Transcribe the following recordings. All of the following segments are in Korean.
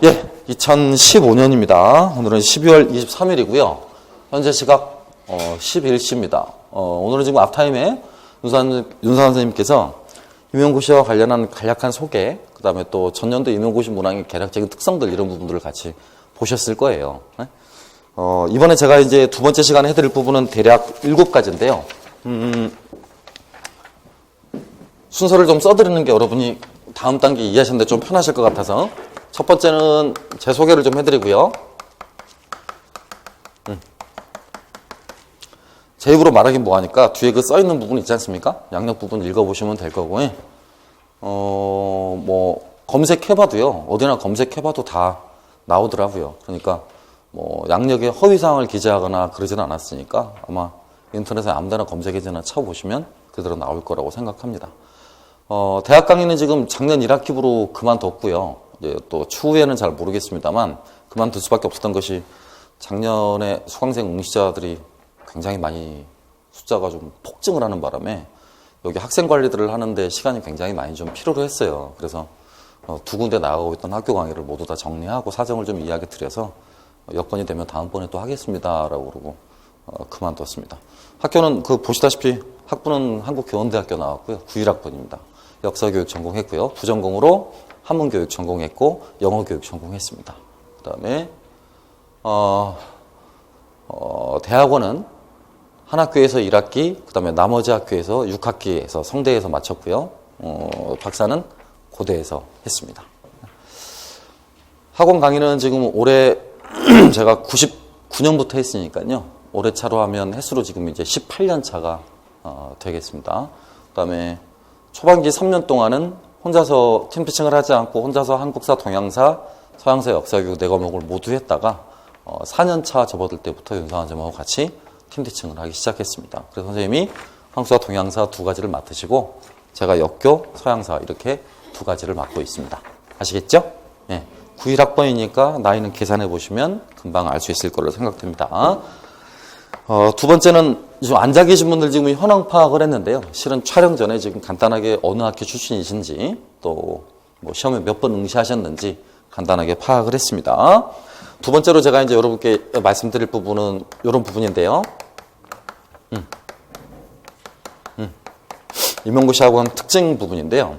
예, 2015년입니다. 오늘은 12월 23일이고요. 현재 시각 11시입니다. 오늘은 지금 앞타임에 윤상 선생님께서 임용고시와 관련한 간략한 소개, 그 다음에 또 전년도 임용고시 문항의 개략적인 특성들 이런 부분들을 같이 보셨을 거예요. 이번에 제가 이제 두 번째 시간에 해드릴 부분은 대략 7가지인데요. 순서를 좀 써드리는 게 여러분이 다음 단계 이해하시는데 좀 편하실 것 같아서 첫 번째는 제 소개를 좀 해드리고요. 제 입으로 말하긴 뭐하니까 뒤에 그 써있는 부분 있지 않습니까? 양력 부분 읽어보시면 될 거고, 뭐 검색해봐도요, 어디나 검색해봐도 다 나오더라고요. 그러니까 뭐 양력에 허위사항을 기재하거나 그러진 않았으니까 아마 인터넷에 아무데나 검색해서나 쳐보시면 그대로 나올 거라고 생각합니다. 대학 강의는 지금 작년 1학기부로 그만뒀고요. 이제 또 추후에는 잘 모르겠습니다만 그만둘 수밖에 없었던 것이 작년에 수강생 응시자들이 굉장히 많이 숫자가 좀 폭증을 하는 바람에 여기 학생 관리들을 하는데 시간이 굉장히 많이 좀 필요로 했어요. 그래서 두 군데 나가고 있던 학교 강의를 모두 다 정리하고 사정을 좀 이야기 드려서 여건이 되면 다음번에 또 하겠습니다라고 그러고 그만뒀습니다. 학교는 보시다시피 학부는 한국교원대학교 나왔고요. 91학번입니다. 역사교육 전공했고요. 부전공으로 한문교육 전공했고 영어교육 전공했습니다. 그 다음에 대학원은 한 학교에서 1학기, 그 다음에 나머지 학교에서 6학기에서 성대에서 마쳤고요. 박사는 고대에서 했습니다. 학원 강의는 지금 올해 제가 99년부터 했으니까요. 올해 차로 하면 횟수로 지금 이제 18년 차가 되겠습니다. 그 다음에 초반기 3년 동안은 혼자서 팀피칭을 하지 않고 혼자서 한국사, 동양사, 서양사, 역사교육 4과목을 모두 했다가 4년 차 접어들 때부터 윤상환 선생님하고 같이 팀피칭을 하기 시작했습니다. 그래서 선생님이 한국사, 동양사 2가지를 맡으시고 제가 역교, 서양사 이렇게 2가지를 맡고 있습니다. 아시겠죠? 예. 91학번이니까 나이는 계산해 보시면 금방 알 수 있을 거로 생각됩니다. 두 번째는 지금 앉아 계신 분들 지금 현황 파악을 했는데요. 실은 촬영 전에 지금 간단하게 어느 학교 출신이신지 또 뭐 시험에 몇 번 응시하셨는지 간단하게 파악을 했습니다. 두 번째로 제가 이제 여러분께 말씀드릴 부분은 이런 부분인데요. 임용고시 학원 특징 부분인데요.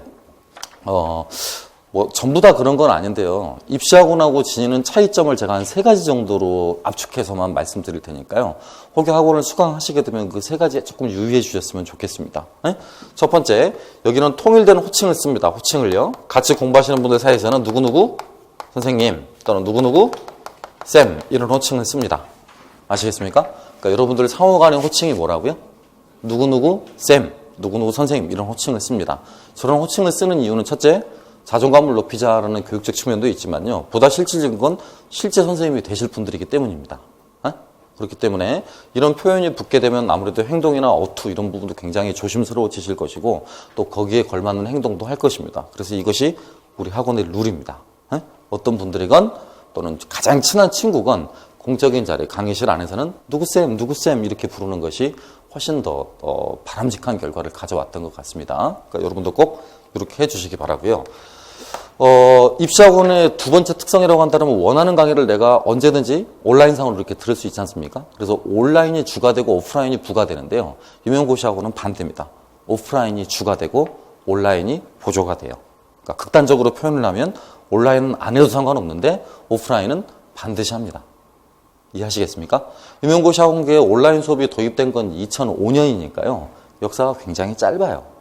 뭐 전부 다 그런 건 아닌데요. 입시학원하고 진입은 차이점을 제가 한 3가지 정도로 압축해서만 말씀드릴 테니까요. 혹여 학원을 수강하시게 되면 그 3가지에 조금 유의해 주셨으면 좋겠습니다. 네? 첫 번째, 여기는 통일된 호칭을 씁니다. 호칭을요. 같이 공부하시는 분들 사이에서는 누구누구 선생님 또는 누구누구 쌤 이런 호칭을 씁니다. 아시겠습니까? 그러니까 여러분들 상호 간의 호칭이 뭐라고요? 누구누구 쌤, 누구누구 선생님 이런 호칭을 씁니다. 저런 호칭을 쓰는 이유는 첫째, 자존감을 높이자라는 교육적 측면도 있지만요. 보다 실질적인 건 실제 선생님이 되실 분들이기 때문입니다. 그렇기 때문에 이런 표현이 붙게 되면 아무래도 행동이나 어투 이런 부분도 굉장히 조심스러워지실 것이고 또 거기에 걸맞는 행동도 할 것입니다. 그래서 이것이 우리 학원의 룰입니다. 어떤 분들이건 또는 가장 친한 친구건 공적인 자리, 강의실 안에서는 누구쌤, 누구쌤 이렇게 부르는 것이 훨씬 더 바람직한 결과를 가져왔던 것 같습니다. 그러니까 여러분도 꼭 이렇게 해주시기 바라고요. 입시학원의 두 번째 특성이라고 한다면 원하는 강의를 내가 언제든지 온라인상으로 이렇게 들을 수 있지 않습니까? 그래서 온라인이 주가 되고 오프라인이 부가 되는데요. 임용고시학원은 반대입니다. 오프라인이 주가 되고 온라인이 보조가 돼요. 그러니까 극단적으로 표현을 하면 온라인은 안 해도 상관없는데 오프라인은 반드시 합니다. 이해하시겠습니까? 임용고시 학원계에 온라인 수업이 도입된 건 2005년이니까요. 역사가 굉장히 짧아요.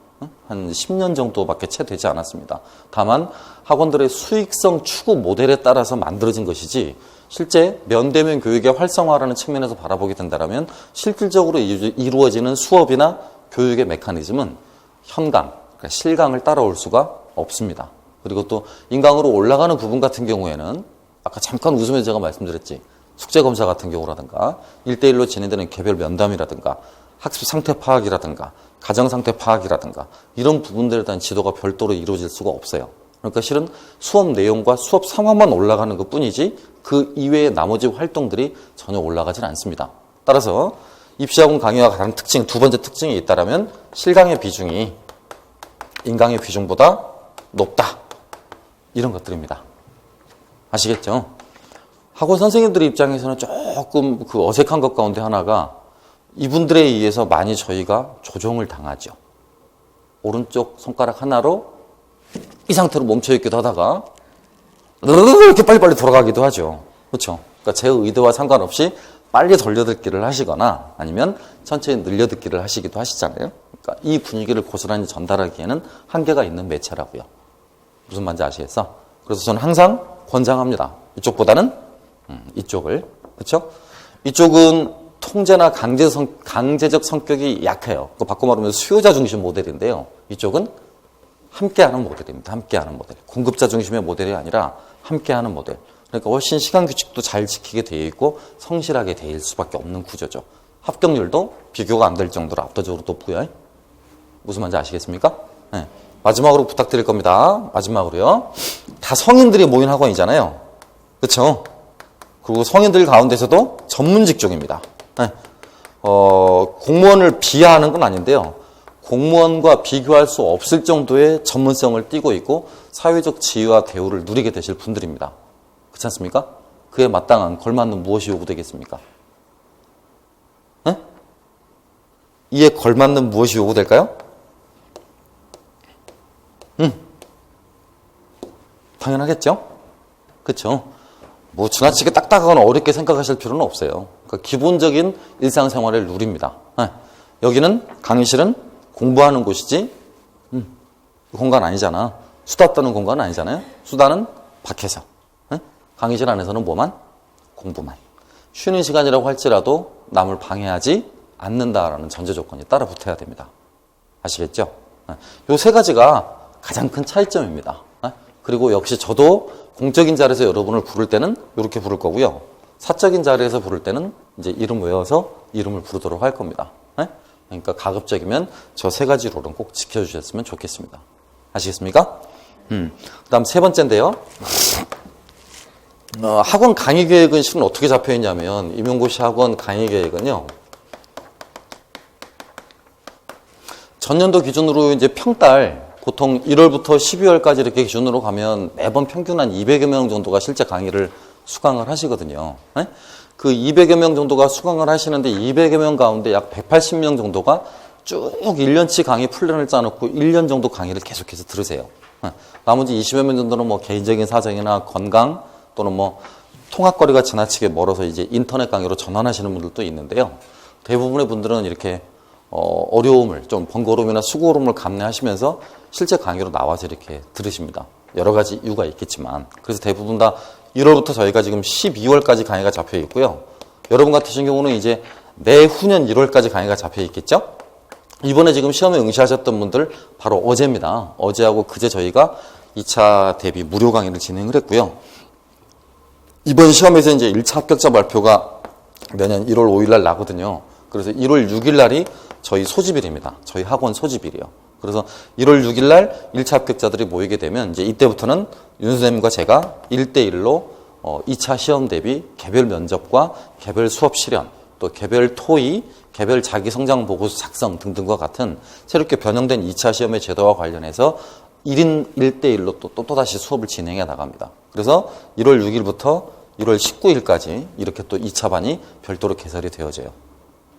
한 10년 정도밖에 채 되지 않았습니다. 다만 학원들의 수익성 추구 모델에 따라서 만들어진 것이지 실제 면대면 교육의 활성화라는 측면에서 바라보게 된다면 실질적으로 이루어지는 수업이나 교육의 메커니즘은 현강, 그러니까 실강을 따라올 수가 없습니다. 그리고 또 인강으로 올라가는 부분 같은 경우에는 아까 잠깐 웃으면서 제가 말씀드렸지 숙제검사 같은 경우라든가 1대1로 진행되는 개별 면담이라든가 학습 상태 파악이라든가 가정 상태 파악이라든가 이런 부분들에 대한 지도가 별도로 이루어질 수가 없어요. 그러니까 실은 수업 내용과 수업 상황만 올라가는 것 뿐이지 그 이외의 나머지 활동들이 전혀 올라가질 않습니다. 따라서 입시학원 강의와 다른 특징, 두 번째 특징이 있다면 실강의 비중이 인강의 비중보다 높다. 이런 것들입니다. 아시겠죠? 학원 선생님들 입장에서는 조금 그 어색한 것 가운데 하나가 이분들에 의해서 많이 저희가 조종을 당하죠. 오른쪽 손가락 하나로 이 상태로 멈춰있기도 하다가 이렇게 빨리빨리 돌아가기도 하죠. 그렇죠? 그러니까 제 의도와 상관없이 빨리 돌려듣기를 하시거나 아니면 천천히 늘려듣기를 하시기도 하시잖아요. 그러니까 이 분위기를 고스란히 전달하기에는 한계가 있는 매체라고요. 무슨 말인지 아시겠어? 그래서 저는 항상 권장합니다. 이쪽보다는 이쪽을. 그렇죠? 이쪽은 통제나 강제적 성격이 약해요. 그거 바꿔 말하면 수요자 중심 모델인데요. 이쪽은 함께하는 모델입니다. 함께하는 모델. 공급자 중심의 모델이 아니라 함께하는 모델. 그러니까 훨씬 시간 규칙도 잘 지키게 되어 있고 성실하게 되어 있을 수밖에 없는 구조죠. 합격률도 비교가 안 될 정도로 압도적으로 높고요. 무슨 말인지 아시겠습니까? 네. 마지막으로 부탁드릴 겁니다. 마지막으로요. 다 성인들이 모인 학원이잖아요. 그렇죠? 그리고 성인들 가운데서도 전문 직종입니다. 네. 공무원을 비하하는 건 아닌데요. 공무원과 비교할 수 없을 정도의 전문성을 띠고 있고 사회적 지위와 대우를 누리게 되실 분들입니다. 그렇지 않습니까? 그에 마땅한 걸맞는 무엇이 요구되겠습니까? 네? 이에 걸맞는 무엇이 요구될까요? 당연하겠죠? 그렇죠? 뭐 지나치게 딱딱하거나 어렵게 생각하실 필요는 없어요. 그러니까 기본적인 일상생활의 룰입니다. 네. 여기는 강의실은 공부하는 곳이지 공간 아니잖아. 수다 떠는 공간 아니잖아요. 수다는 밖에서. 네? 강의실 안에서는 뭐만? 공부만. 쉬는 시간이라고 할지라도 남을 방해하지 않는다라는 전제 조건이 따라 붙어야 됩니다. 아시겠죠? 네. 요 세 가지가 가장 큰 차이점입니다. 네? 그리고 역시 저도 공적인 자리에서 여러분을 부를 때는 이렇게 부를 거고요. 사적인 자리에서 부를 때는 이제 이름 외워서 이름을 부르도록 할 겁니다. 네? 그러니까 가급적이면 저 세 가지 룰은 꼭 지켜주셨으면 좋겠습니다. 아시겠습니까? 그다음 세 번째인데요. 학원 강의 계획은 실은 어떻게 잡혀 있냐면 임용고시 학원 강의 계획은요. 전년도 기준으로 이제 평달 보통 1월부터 12월까지 이렇게 기준으로 가면 매번 평균 한 200여 명 정도가 실제 강의를 수강을 하시거든요. 네? 그 200여 명 정도가 수강을 하시는데 200여 명 가운데 약 180명 정도가 쭉 1년치 강의 플랜을 짜놓고 1년 정도 강의를 계속해서 들으세요. 네? 나머지 20여 명 정도는 뭐 개인적인 사정이나 건강 또는 뭐 통학거리가 지나치게 멀어서 이제 인터넷 강의로 전환하시는 분들도 있는데요. 대부분의 분들은 이렇게 어려움을 좀 번거로움이나 수고로움을 감내하시면서 실제 강의로 나와서 이렇게 들으십니다. 여러 가지 이유가 있겠지만 그래서 대부분 다 1월부터 저희가 지금 12월까지 강의가 잡혀 있고요. 여러분 같으신 경우는 이제 내후년 1월까지 강의가 잡혀 있겠죠. 이번에 지금 시험에 응시하셨던 분들 바로 어제입니다. 어제하고 그제 저희가 2차 대비 무료 강의를 진행을 했고요. 이번 시험에서 이제 1차 합격자 발표가 내년 1월 5일 날 나거든요. 그래서 1월 6일 날이 저희 소집일입니다. 저희 학원 소집일이요. 그래서 1월 6일 날 1차 합격자들이 모이게 되면 이제 이때부터는 윤 선생님과 제가 1대1로 2차 시험 대비 개별 면접과 개별 수업 실현, 또 개별 토의, 개별 자기성장 보고서 작성 등등과 같은 새롭게 변형된 2차 시험의 제도와 관련해서 1인 1대1로 또다시 수업을 진행해 나갑니다. 그래서 1월 6일부터 1월 19일까지 이렇게 또 2차 반이 별도로 개설이 되어져요.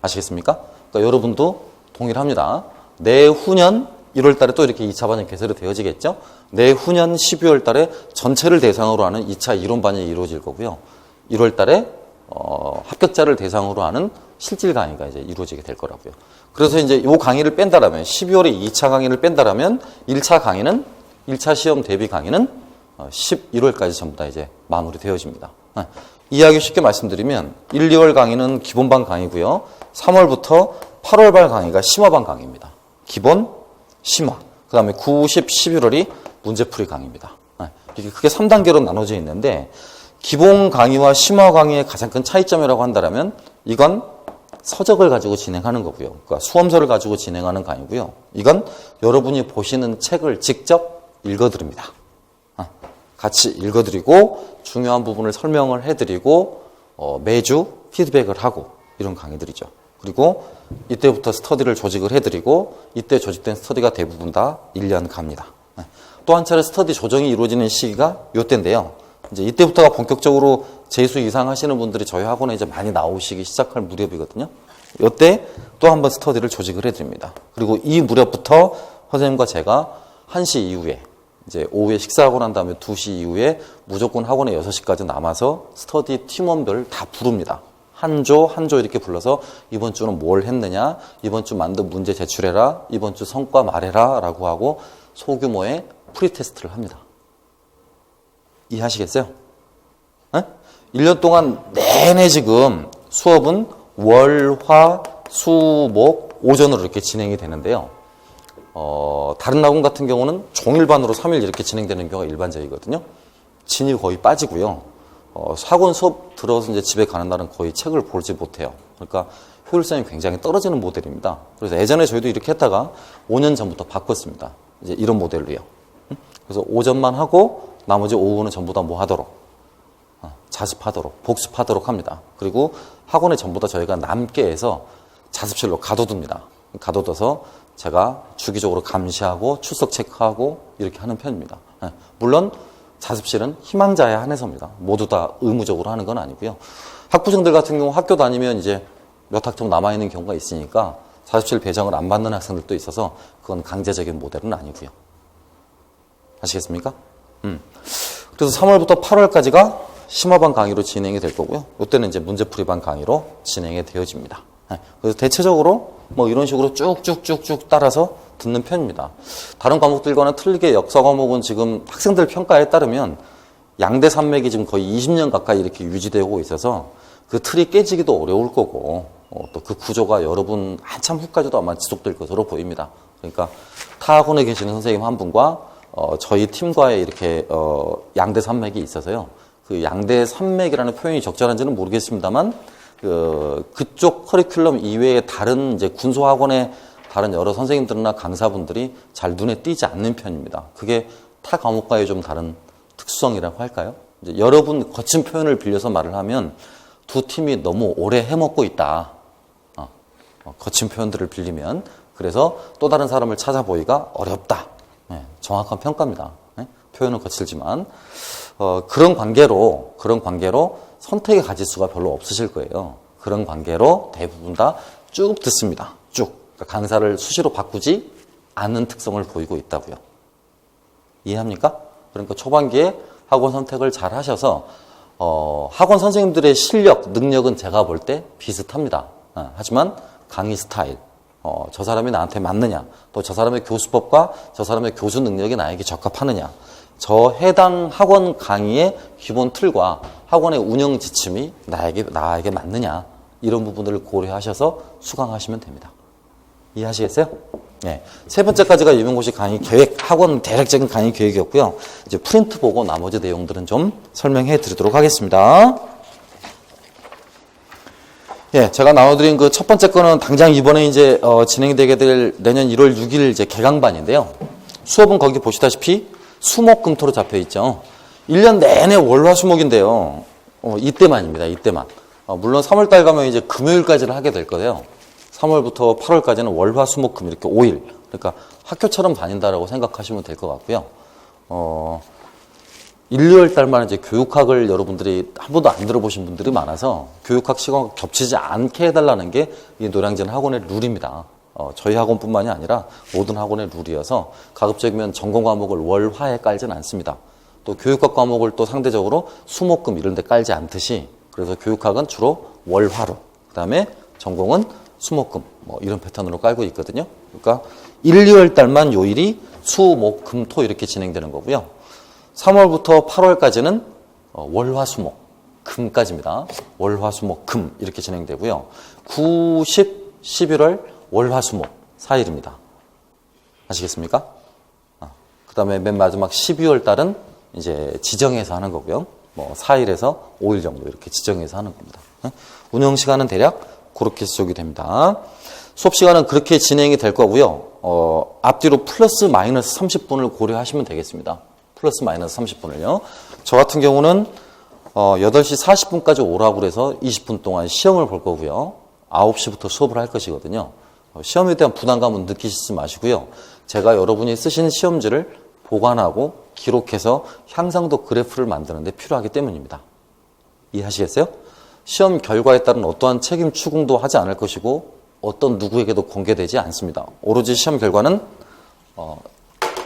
아시겠습니까? 그러니까 여러분도 동일합니다. 내후년 1월 달에 또 이렇게 2차 반이 개설이 되어지겠죠? 내후년 12월 달에 전체를 대상으로 하는 2차 이론반이 이루어질 거고요. 1월 달에 합격자를 대상으로 하는 실질 강의가 이제 이루어지게 될 거라고요. 그래서 이제 이 강의를 뺀다라면 12월에 2차 강의를 뺀다라면 1차 강의는 1차 시험 대비 강의는 11월까지 전부 다 이제 마무리되어집니다. 이야기 쉽게 말씀드리면 1, 2월 강의는 기본반 강의고요. 3월부터 8월반 강의가 심화반 강의입니다. 기본, 심화. 그 다음에 9, 10, 11월이 문제풀이 강의입니다. 이렇게 크게 3단계로 나눠져 있는데 기본 강의와 심화 강의의 가장 큰 차이점이라고 한다면 이건 서적을 가지고 진행하는 거고요. 그러니까 수험서를 가지고 진행하는 강의고요. 이건 여러분이 보시는 책을 직접 읽어드립니다. 같이 읽어드리고 중요한 부분을 설명을 해드리고 매주 피드백을 하고 이런 강의들이죠. 그리고 이때부터 스터디를 조직을 해드리고 이때 조직된 스터디가 대부분 다 1년 갑니다. 또 한 차례 스터디 조정이 이루어지는 시기가 이때인데요. 이제 이때부터가 본격적으로 재수 이상 하시는 분들이 저희 학원에 이제 많이 나오시기 시작할 무렵이거든요. 이때 또 한 번 스터디를 조직을 해드립니다. 그리고 이 무렵부터 선생님과 제가 1시 이후에 이제 오후에 식사하고 난 다음에 2시 이후에 무조건 학원에 6시까지 남아서 스터디 팀원별 다 부릅니다. 한 조 이렇게 불러서 이번 주는 뭘 했느냐, 이번 주 만든 문제 제출해라, 이번 주 성과 말해라 라고 하고 소규모의 프리테스트를 합니다. 이해하시겠어요? 네? 1년 동안 내내 지금 수업은 월, 화, 수, 목, 오전으로 이렇게 진행이 되는데요. 다른 학원 같은 경우는 종일반으로 3일 이렇게 진행되는 경우가 일반적이거든요. 진이 거의 빠지고요. 학원 수업 들어서 이제 집에 가는 날은 거의 책을 보지 못해요. 그러니까 효율성이 굉장히 떨어지는 모델입니다. 그래서 예전에 저희도 이렇게 했다가 5년 전부터 바꿨습니다. 이제 이런 모델로요. 그래서 오전만 하고 나머지 오후는 전부 다 뭐 하도록, 자습하도록, 복습하도록 합니다. 그리고 학원에 전부 다 저희가 남게 해서 자습실로 가둬둡니다. 가둬둬서 제가 주기적으로 감시하고 출석 체크하고 이렇게 하는 편입니다. 물론 자습실은 희망자에 한해서입니다. 모두 다 의무적으로 하는 건 아니고요. 학부생들 같은 경우 학교 다니면 이제 몇 학점 남아있는 경우가 있으니까 자습실 배정을 안 받는 학생들도 있어서 그건 강제적인 모델은 아니고요. 아시겠습니까? 그래서 3월부터 8월까지가 심화반 강의로 진행이 될 거고요. 이때는 이제 문제풀이반 강의로 진행이 되어집니다. 그래서 대체적으로 뭐 이런 식으로 쭉쭉쭉쭉 따라서 듣는 편입니다. 다른 과목들과는 틀리게 역사 과목은 지금 학생들 평가에 따르면 양대 산맥이 지금 거의 20년 가까이 이렇게 유지되고 있어서 그 틀이 깨지기도 어려울 거고 또 그 구조가 여러분 한참 후까지도 아마 지속될 것으로 보입니다. 그러니까 타 학원에 계시는 선생님 한 분과 저희 팀과의 이렇게 양대 산맥이 있어서요. 그 양대 산맥이라는 표현이 적절한지는 모르겠습니다만 그쪽 커리큘럼 이외에 다른 이제 군소학원의 다른 여러 선생님들이나 강사분들이 잘 눈에 띄지 않는 편입니다. 그게 타 과목과의 좀 다른 특수성이라고 할까요? 이제 여러분 거친 표현을 빌려서 말을 하면 두 팀이 너무 오래 해먹고 있다. 거친 표현들을 빌리면 그래서 또 다른 사람을 찾아보기가 어렵다. 네, 정확한 평가입니다. 네? 표현은 거칠지만 그런 관계로 선택의 가지수가 별로 없으실 거예요. 그런 관계로 대부분 다 쭉 듣습니다. 쭉. 그러니까 강사를 수시로 바꾸지 않는 특성을 보이고 있다고요. 이해합니까? 그러니까 초반기에 학원 선택을 잘 하셔서 학원 선생님들의 실력, 능력은 제가 볼 때 비슷합니다. 하지만 강의 스타일, 저 사람이 나한테 맞느냐, 또 저 사람의 교수법과 저 사람의 교수 능력이 나에게 적합하느냐, 저 해당 학원 강의의 기본 틀과 학원의 운영 지침이 나에게 맞느냐, 이런 부분들을 고려하셔서 수강하시면 됩니다. 이해하시겠어요? 네. 세 번째까지가 유명고시 강의 계획, 학원 대략적인 강의 계획이었고요. 이제 프린트 보고 나머지 내용들은 좀 설명해 드리도록 하겠습니다. 예, 제가 나눠드린 그 첫 번째 거는 당장 이번에 이제 진행이 되게 될 내년 1월 6일 이제 개강반인데요. 수업은 거기 보시다시피 수목금토로 잡혀 있죠. 1년 내내 월화수목인데요. 이때만입니다. 이때만. 물론 3월달 가면 이제 금요일까지를 하게 될 거예요. 3월부터 8월까지는 월화수목금 이렇게 5일. 그러니까 학교처럼 다닌다라고 생각하시면 될 것 같고요. 1, 2월 달만 이제 교육학을 여러분들이 한 번도 안 들어보신 분들이 많아서 교육학 시간과 겹치지 않게 해달라는 게 이 노량진 학원의 룰입니다. 저희 학원뿐만이 아니라 모든 학원의 룰이어서 가급적이면 전공 과목을 월화에 깔지는 않습니다. 또 교육학 과목을 또 상대적으로 수목금 이런 데 깔지 않듯이 그래서 교육학은 주로 월화로 그다음에 전공은 수목금 뭐 이런 패턴으로 깔고 있거든요. 그러니까 1, 2월 달만 요일이 수, 목, 금, 토 이렇게 진행되는 거고요. 3월부터 8월까지는 월화, 수, 목, 금까지입니다. 월화, 수, 목, 금 이렇게 진행되고요. 9, 10, 11월 월화, 수, 목 4일입니다. 아시겠습니까? 그 다음에 맨 마지막 12월 달은 이제 지정해서 하는 거고요. 뭐 4일에서 5일 정도 이렇게 지정해서 하는 겁니다. 운영 시간은 대략 그렇게 지속이 됩니다. 수업 시간은 그렇게 진행이 될 거고요. 앞뒤로 플러스 마이너스 30분을 고려하시면 되겠습니다. 플러스 마이너스 30분을요. 저 같은 경우는 8시 40분까지 오라고 그래서 20분 동안 시험을 볼 거고요. 9시부터 수업을 할 것이거든요. 시험에 대한 부담감은 느끼시지 마시고요. 제가 여러분이 쓰신 시험지를 보관하고 기록해서 향상도 그래프를 만드는 데 필요하기 때문입니다. 이해하시겠어요? 시험 결과에 따른 어떠한 책임 추궁도 하지 않을 것이고 어떤 누구에게도 공개되지 않습니다. 오로지 시험 결과는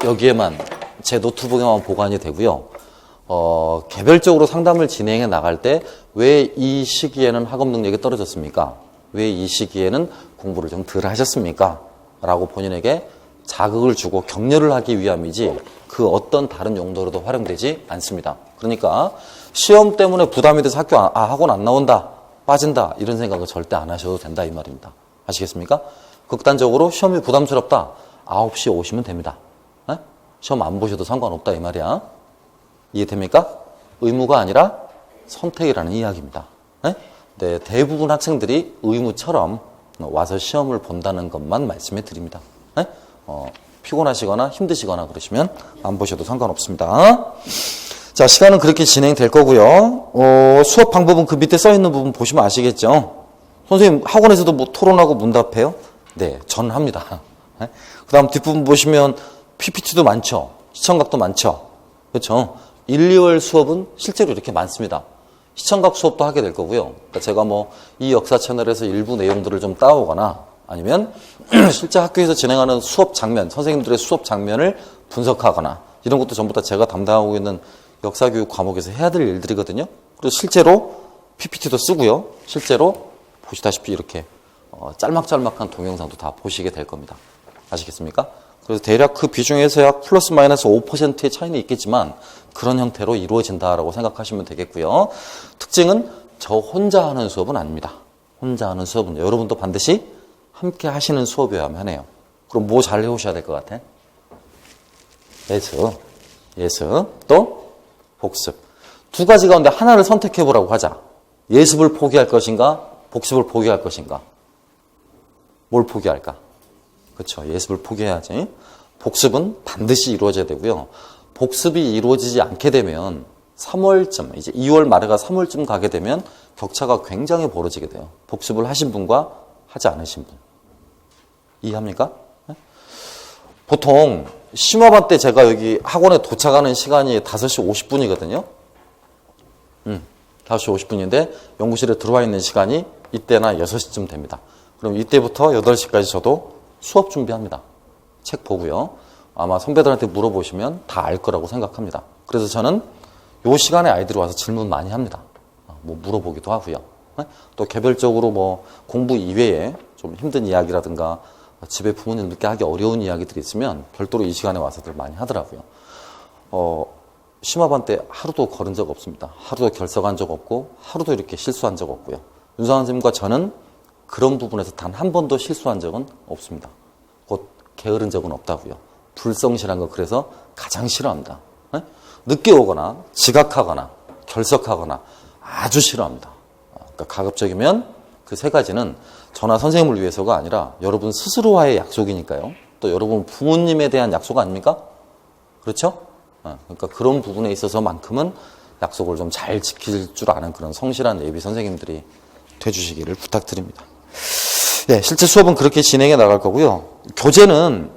여기에만 제 노트북에만 보관이 되고요. 개별적으로 상담을 진행해 나갈 때 왜 이 시기에는 학업 능력이 떨어졌습니까? 왜 이 시기에는 공부를 좀 덜 하셨습니까? 라고 본인에게 자극을 주고 격려를 하기 위함이지 그 어떤 다른 용도로도 활용되지 않습니다. 그러니까 시험 때문에 부담이 돼서 학원 안 나온다, 빠진다 이런 생각을 절대 안 하셔도 된다 이 말입니다. 아시겠습니까? 극단적으로 시험이 부담스럽다. 9시에 오시면 됩니다. 네? 시험 안 보셔도 상관없다 이 말이야. 이해됩니까? 의무가 아니라 선택이라는 이야기입니다. 네? 네, 대부분 학생들이 의무처럼 와서 시험을 본다는 것만 말씀해 드립니다. 네? 피곤하시거나 힘드시거나 그러시면 안 보셔도 상관없습니다. 자, 시간은 그렇게 진행될 거고요. 수업 방법은 그 밑에 써 있는 부분 보시면 아시겠죠? 선생님 학원에서도 뭐 토론하고 문답해요? 네, 저는 합니다. 네? 그 다음 뒷부분 보시면 PPT도 많죠. 시청각도 많죠. 그렇죠? 1, 2월 수업은 실제로 이렇게 많습니다. 시청각 수업도 하게 될 거고요. 그러니까 제가 뭐 이 역사 채널에서 일부 내용들을 좀 따오거나 아니면 실제 학교에서 진행하는 수업 장면, 선생님들의 수업 장면을 분석하거나 이런 것도 전부 다 제가 담당하고 있는 역사교육 과목에서 해야 될 일들이거든요. 그리고 실제로 PPT도 쓰고요. 실제로 보시다시피 이렇게 짤막짤막한 동영상도 다 보시게 될 겁니다. 아시겠습니까? 그래서 대략 그 비중에서 약 플러스 마이너스 5%의 차이는 있겠지만 그런 형태로 이루어진다라고 생각하시면 되겠고요. 특징은 저 혼자 하는 수업은 아닙니다. 혼자 하는 수업은 여러분도 반드시 함께 하시는 수업이어야만 해요. 그럼 뭐 잘 해오셔야 될 것 같아? 예습, 또 복습. 두 가지 가운데 하나를 선택해보라고 하자. 예습을 포기할 것인가? 복습을 포기할 것인가? 뭘 포기할까? 그렇죠. 예습을 포기해야지. 복습은 반드시 이루어져야 되고요. 복습이 이루어지지 않게 되면 3월쯤, 이제 2월 말에가 3월쯤 가게 되면 격차가 굉장히 벌어지게 돼요. 복습을 하신 분과 하지 않으신 분. 이해합니까? 네? 보통 심화반 때 제가 여기 학원에 도착하는 시간이 5시 50분이거든요. 5시 50분인데 연구실에 들어와 있는 시간이 이때나 6시쯤 됩니다. 그럼 이때부터 8시까지 저도 수업 준비합니다. 책 보고요. 아마 선배들한테 물어보시면 다 알 거라고 생각합니다. 그래서 저는 이 시간에 아이들이 와서 질문 많이 합니다. 뭐 물어보기도 하고요. 또 개별적으로 뭐 공부 이외에 좀 힘든 이야기라든가 집에 부모님들께 하기 어려운 이야기들이 있으면 별도로 이 시간에 와서들 많이 하더라고요. 심화반 때 하루도 걸은 적 없습니다. 하루도 결석한 적 없고 하루도 이렇게 실수한 적 없고요. 윤상환 선생님과 저는 그런 부분에서 단 한 번도 실수한 적은 없습니다. 곧 게으른 적은 없다고요. 불성실한 거 그래서 가장 싫어합니다. 네? 늦게 오거나 지각하거나 결석하거나 아주 싫어합니다. 그러니까 가급적이면 그 세 가지는 저나 선생님을 위해서가 아니라 여러분 스스로와의 약속이니까요. 또 여러분 부모님에 대한 약속 아닙니까? 그렇죠? 그러니까 그런 부분에 있어서만큼은 약속을 좀 잘 지킬 줄 아는 그런 성실한 예비 선생님들이 돼주시기를 부탁드립니다. 네, 실제 수업은 그렇게 진행해 나갈 거고요. 교재는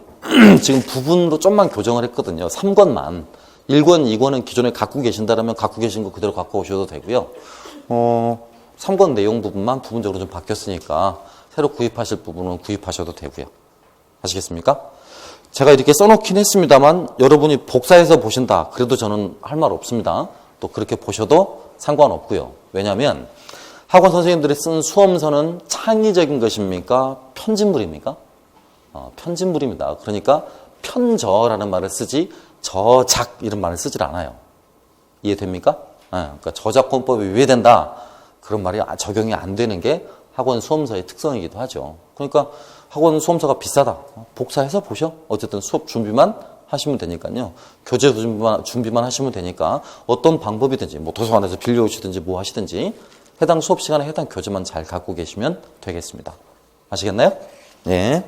지금 부분으로 좀만 교정을 했거든요. 3권만. 1권, 2권은 기존에 갖고 계신다면 갖고 계신 거 그대로 갖고 오셔도 되고요. 3권 내용 부분만 부분적으로 좀 바뀌었으니까 새로 구입하실 부분은 구입하셔도 되고요. 아시겠습니까? 제가 이렇게 써놓긴 했습니다만 여러분이 복사해서 보신다. 그래도 저는 할 말 없습니다. 또 그렇게 보셔도 상관없고요. 왜냐하면 학원 선생님들이 쓴 수험서는 창의적인 것입니까? 편집물입니까? 편집물입니다. 그러니까 편저라는 말을 쓰지 저작 이런 말을 쓰질 않아요. 이해됩니까? 그러니까 저작권법이 위배된다. 그런 말이 적용이 안 되는 게 학원 수험서의 특성이기도 하죠. 그러니까 학원 수험서가 비싸다. 복사해서 보셔. 어쨌든 수업 준비만 하시면 되니까요. 교재 준비만 하시면 되니까 어떤 방법이든지 뭐 도서관에서 빌려오시든지 뭐 하시든지 해당 수업 시간에 해당 교재만 잘 갖고 계시면 되겠습니다. 아시겠나요? 네.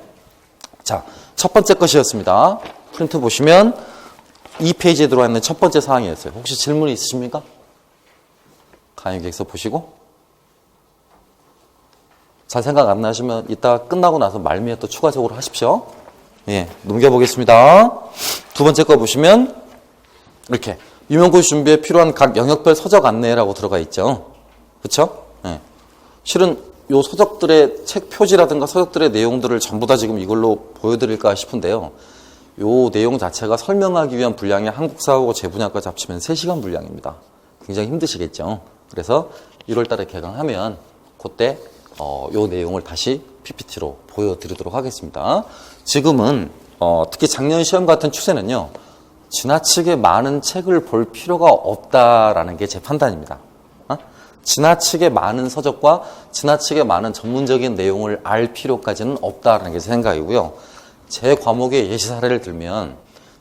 자, 첫 번째 것이었습니다. 프린트 보시면 2페이지에 들어와 있는 첫 번째 사항이었어요. 혹시 질문이 있으십니까? 강의 계획서 보시고 잘 생각 안 나시면 이따 끝나고 나서 말미에 또 추가적으로 하십시오. 예, 넘겨보겠습니다. 두 번째 거 보시면 이렇게 임용고시 준비에 필요한 각 영역별 서적 안내라고 들어가 있죠. 그렇죠? 네. 실은 요 서적들의 책 표지라든가 서적들의 내용들을 전부 다 지금 이걸로 보여드릴까 싶은데요. 요 내용 자체가 설명하기 위한 분량이 한국사하고 제분야까지 합치면 3시간 분량입니다. 굉장히 힘드시겠죠. 그래서 1월 달에 개강하면 그때 요 내용을 다시 PPT로 보여드리도록 하겠습니다. 지금은 특히 작년 시험 같은 추세는요. 지나치게 많은 책을 볼 필요가 없다라는 게 제 판단입니다. 지나치게 많은 서적과 지나치게 많은 전문적인 내용을 알 필요까지는 없다라는 게 제 생각이고요. 제 과목의 예시 사례를 들면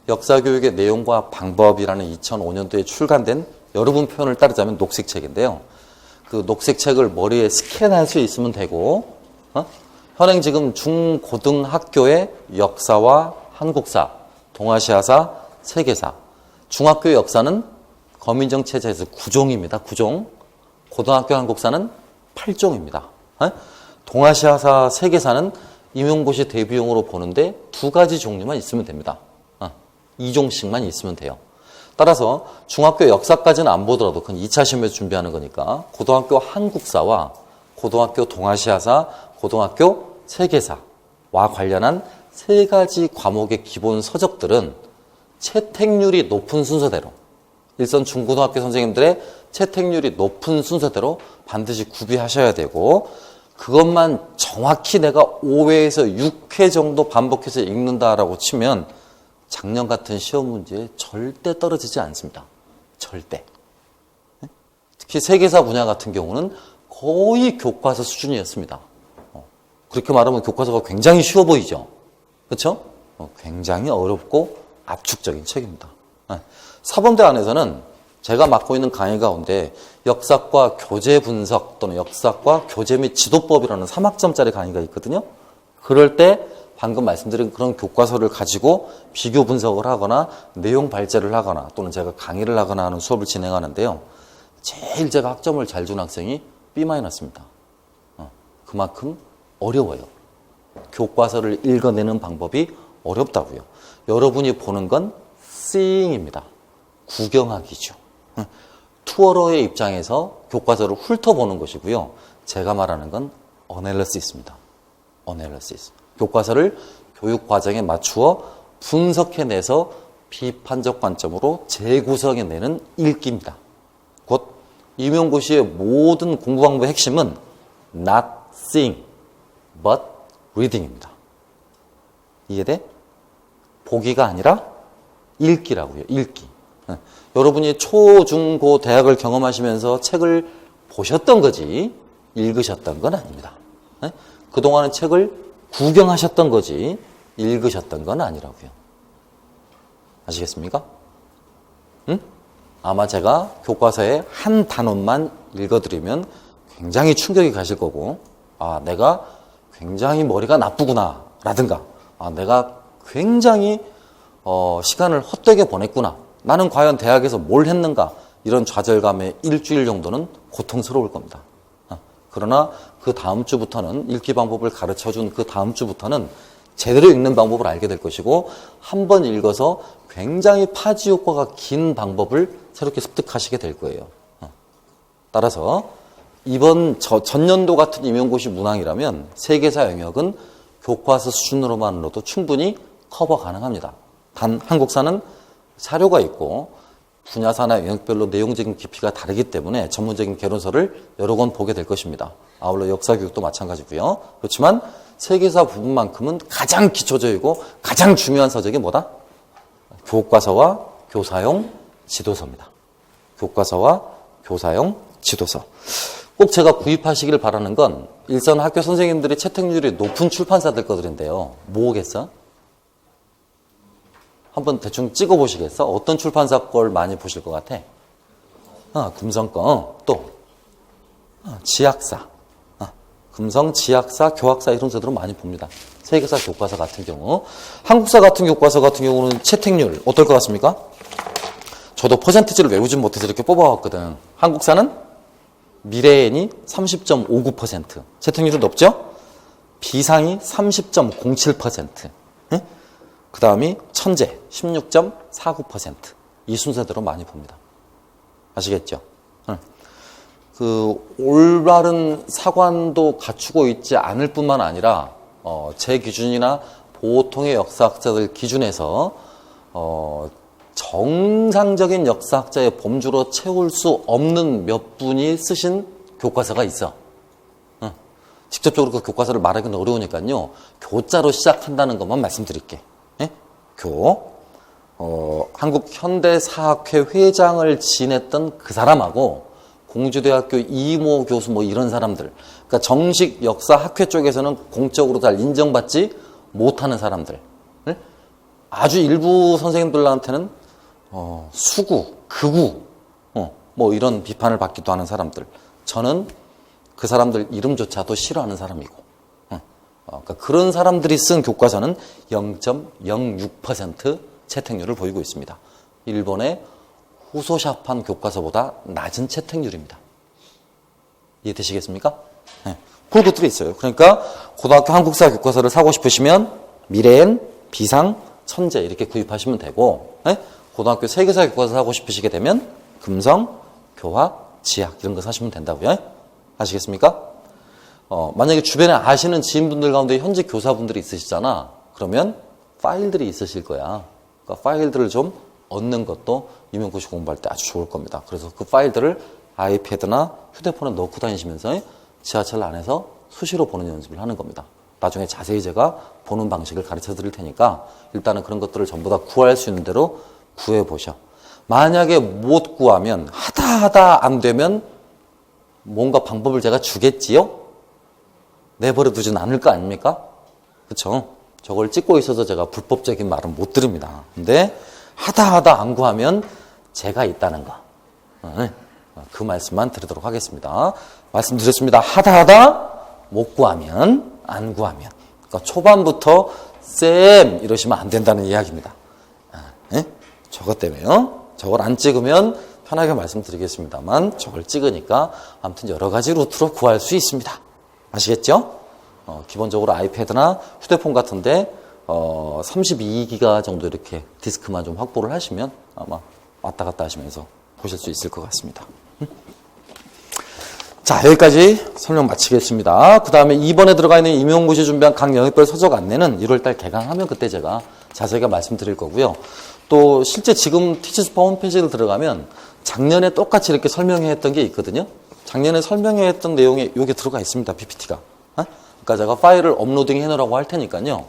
역사교육의 내용과 방법이라는 2005년도에 출간된 여러분 표현을 따르자면 녹색책인데요. 그 녹색책을 머리에 스캔할 수 있으면 되고 현행 지금 중고등학교의 역사와 한국사, 동아시아사, 세계사, 중학교 역사는 거민정 체제에서 9종입니다. 9종. 고등학교 한국사는 8종입니다. 동아시아사, 세계사는 임용고시 대비용으로 보는데 2가지 종류만 있으면 됩니다. 2종씩만 있으면 돼요. 따라서 중학교 역사까지는 안 보더라도 그건 2차 시험에서 준비하는 거니까 고등학교 한국사와 고등학교 동아시아사, 고등학교 세계사와 관련한 3가지 과목의 기본 서적들은 채택률이 높은 순서대로 일선 중고등학교 선생님들의 채택률이 높은 순서대로 반드시 구비하셔야 되고 그것만 정확히 내가 5회에서 6회 정도 반복해서 읽는다라고 치면 작년 같은 시험 문제에 절대 떨어지지 않습니다. 절대. 특히 세계사 분야 같은 경우는 거의 교과서 수준이었습니다. 그렇게 말하면 교과서가 굉장히 쉬워 보이죠. 그렇죠? 굉장히 어렵고 압축적인 책입니다. 사범대 안에서는 제가 맡고 있는 강의 가운데 역사과 교재 분석 또는 역사과 교재 및 지도법이라는 3학점짜리 강의가 있거든요. 그럴 때 방금 말씀드린 그런 교과서를 가지고 비교 분석을 하거나 내용 발제를 하거나 또는 제가 강의를 하거나 하는 수업을 진행하는데요. 제일 제가 학점을 잘 준 학생이 B-입니다. 그만큼 어려워요. 교과서를 읽어내는 방법이 어렵다고요. 여러분이 보는 건 seeing입니다. 구경하기죠. 투어러의 입장에서 교과서를 훑어보는 것이고요. 제가 말하는 건 어널리시스입니다. 어널리시스. 교과서를 교육 과정에 맞추어 분석해내서 비판적 관점으로 재구성해내는 읽기입니다. 곧 임용고시의 모든 공부 방법의 핵심은 not seeing, but reading입니다. 이해돼? 보기가 아니라 읽기라고요. 읽기. 여러분이 초, 중, 고 대학을 경험하시면서 책을 보셨던 거지 읽으셨던 건 아닙니다. 그동안은 책을 구경하셨던 거지 읽으셨던 건 아니라고요. 아시겠습니까? 아마 제가 교과서의 한 단원만 읽어드리면 굉장히 충격이 가실 거고 내가 굉장히 머리가 나쁘구나 라든가 내가 굉장히 시간을 헛되게 보냈구나. 나는 과연 대학에서 뭘 했는가? 이런 좌절감에 일주일 정도는 고통스러울 겁니다. 그러나 그 다음 주부터는 읽기 방법을 가르쳐준 그 다음 주부터는 제대로 읽는 방법을 알게 될 것이고 한 번 읽어서 굉장히 파지 효과가 긴 방법을 새롭게 습득하시게 될 거예요. 따라서 이번 전년도 같은 임용고시 문항이라면 세계사 영역은 교과서 수준으로만으로도 충분히 커버 가능합니다. 단 한국사는 사료가 있고 분야사나 영역별로 내용적인 깊이가 다르기 때문에 전문적인 개론서를 여러 권 보게 될 것입니다. 아울러 역사교육도 마찬가지고요. 그렇지만 세계사 부분만큼은 가장 기초적이고 가장 중요한 서적이 뭐다? 교과서와 교사용 지도서입니다. 교과서와 교사용 지도서. 꼭 제가 구입하시기를 바라는 건 일선 학교 선생님들이 채택률이 높은 출판사들 것들인데요. 뭐겠어? 한번 대충 찍어보시겠어? 어떤 출판사 걸 많이 보실 것 같아? 금성 거. 또 지학사. 금성, 지학사, 교학사 이런 서들은 많이 봅니다. 세계사 교과서 같은 경우. 한국사 같은 교과서 같은 경우는 채택률 어떨 것 같습니까? 저도 퍼센티지를 외우진 못해서 이렇게 뽑아왔거든. 한국사는 미래엔이 30.59%. 채택률이 높죠? 비상이 30.07%. 그 다음이 천재 16.49%. 이 순서대로 많이 봅니다. 아시겠죠? 그 올바른 사관도 갖추고 있지 않을 뿐만 아니라 제 기준이나 보통의 역사학자들 기준에서 정상적인 역사학자의 범주로 채울 수 없는 몇 분이 쓰신 교과서가 있어. 직접적으로 그 교과서를 말하기는 어려우니까요. 교자로 시작한다는 것만 말씀드릴게. 예? 한국현대사학회 회장을 지냈던 그 사람하고 공주대학교 이모 교수 뭐 이런 사람들, 그러니까 정식 역사학회 쪽에서는 공적으로 잘 인정받지 못하는 사람들, 아주 일부 선생님들한테는 수구, 극우, 뭐 이런 비판을 받기도 하는 사람들. 저는 그 사람들 이름조차도 싫어하는 사람이고, 그러니까 그런 사람들이 쓴 교과서는 0.06% 채택률을 보이고 있습니다. 일본의 후소샵한 교과서보다 낮은 채택률입니다. 이해되시겠습니까? 네. 그런 것들이 있어요. 그러니까 고등학교 한국사 교과서를 사고 싶으시면 미래엔, 비상, 천재 이렇게 구입하시면 되고, 네? 고등학교 세계사 교과서 사고 싶으시게 되면 금성, 교학, 지학 이런 거 사시면 된다고요. 아시겠습니까? 만약에 주변에 아시는 지인분들 가운데 현직 교사분들이 있으시잖아. 그러면 파일들이 있으실 거야. 그러니까 파일들을 좀 얻는 것도 유명고시 공부할 때 아주 좋을 겁니다. 그래서 그 파일들을 아이패드나 휴대폰에 넣고 다니시면서 지하철 안에서 수시로 보는 연습을 하는 겁니다. 나중에 자세히 제가 보는 방식을 가르쳐 드릴 테니까 일단은 그런 것들을 전부 다 구할 수 있는 대로 구해보셔. 만약에 못 구하면 하다 안 되면 뭔가 방법을 제가 주겠지요? 내버려 두진 않을 거 아닙니까? 그쵸? 저걸 찍고 있어서 제가 불법적인 말은 못 드립니다. 근데 하다 안 구하면 제가 있다는 거. 그 말씀만 드리도록 하겠습니다. 말씀드렸습니다. 하다 못 구하면, 안 구하면. 그러니까 초반부터 쌤 이러시면 안 된다는 이야기입니다. 저것 때문에요. 저걸 안 찍으면 편하게 말씀드리겠습니다만 저걸 찍으니까 아무튼 여러 가지 루트로 구할 수 있습니다. 아시겠죠? 기본적으로 아이패드나 휴대폰 같은데 32기가 정도 이렇게 디스크만 좀 확보를 하시면 아마 왔다 갔다 하시면서 보실 수 있을 것 같습니다. 자, 여기까지 설명 마치겠습니다. 그 다음에 이번에 들어가 있는 임용고시 준비한 각 영역별 서적 안내는 1월달 개강하면 그때 제가 자세하게 말씀드릴 거고요. 또 실제 지금 티치스파 홈페이지를 들어가면 작년에 똑같이 이렇게 설명해 했던 게 있거든요. 작년에 설명해 했던 내용이 여기 들어가 있습니다. PPT가. 그러니까 제가 파일을 업로딩 해놓으라고 할 테니까요.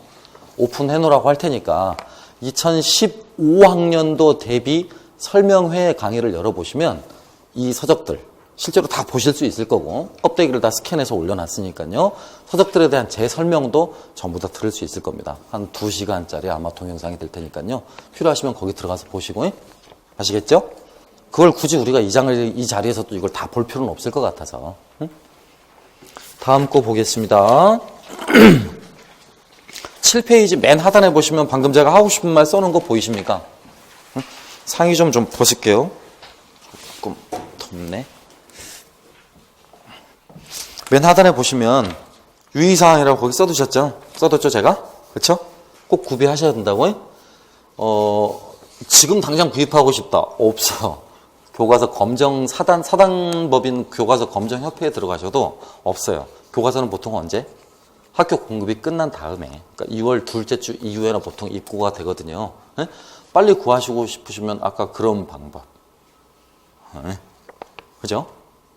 오픈해 놓으라고 할 테니까 2015학년도 대비 설명회 강의를 열어보시면 이 서적들 실제로 다 보실 수 있을 거고 껍데기를 다 스캔해서 올려놨으니까요. 서적들에 대한 제 설명도 전부 다 들을 수 있을 겁니다. 한 2시간짜리 아마 동영상이 될 테니까요. 필요하시면 거기 들어가서 보시고 아시겠죠? 그걸 굳이 우리가 이 자리에서 또 이걸 다 볼 필요는 없을 것 같아서. 다음 거 보겠습니다. 7페이지 맨 하단에 보시면 방금 제가 하고 싶은 말 써놓은 거 보이십니까? 상의 좀 보실게요. 조금 덥네. 맨 하단에 보시면 유의사항이라고 거기 써두셨죠? 써뒀죠 제가? 그쵸? 꼭 구비하셔야 된다고요? 지금 당장 구입하고 싶다. 없어. 교과서 검정 사단법인 교과서 검정협회에 들어가셔도 없어요. 교과서는 보통 언제? 학교 공급이 끝난 다음에, 그러니까 2월 둘째 주 이후에는 보통 입고가 되거든요. 빨리 구하시고 싶으시면 아까 그런 방법, 그죠?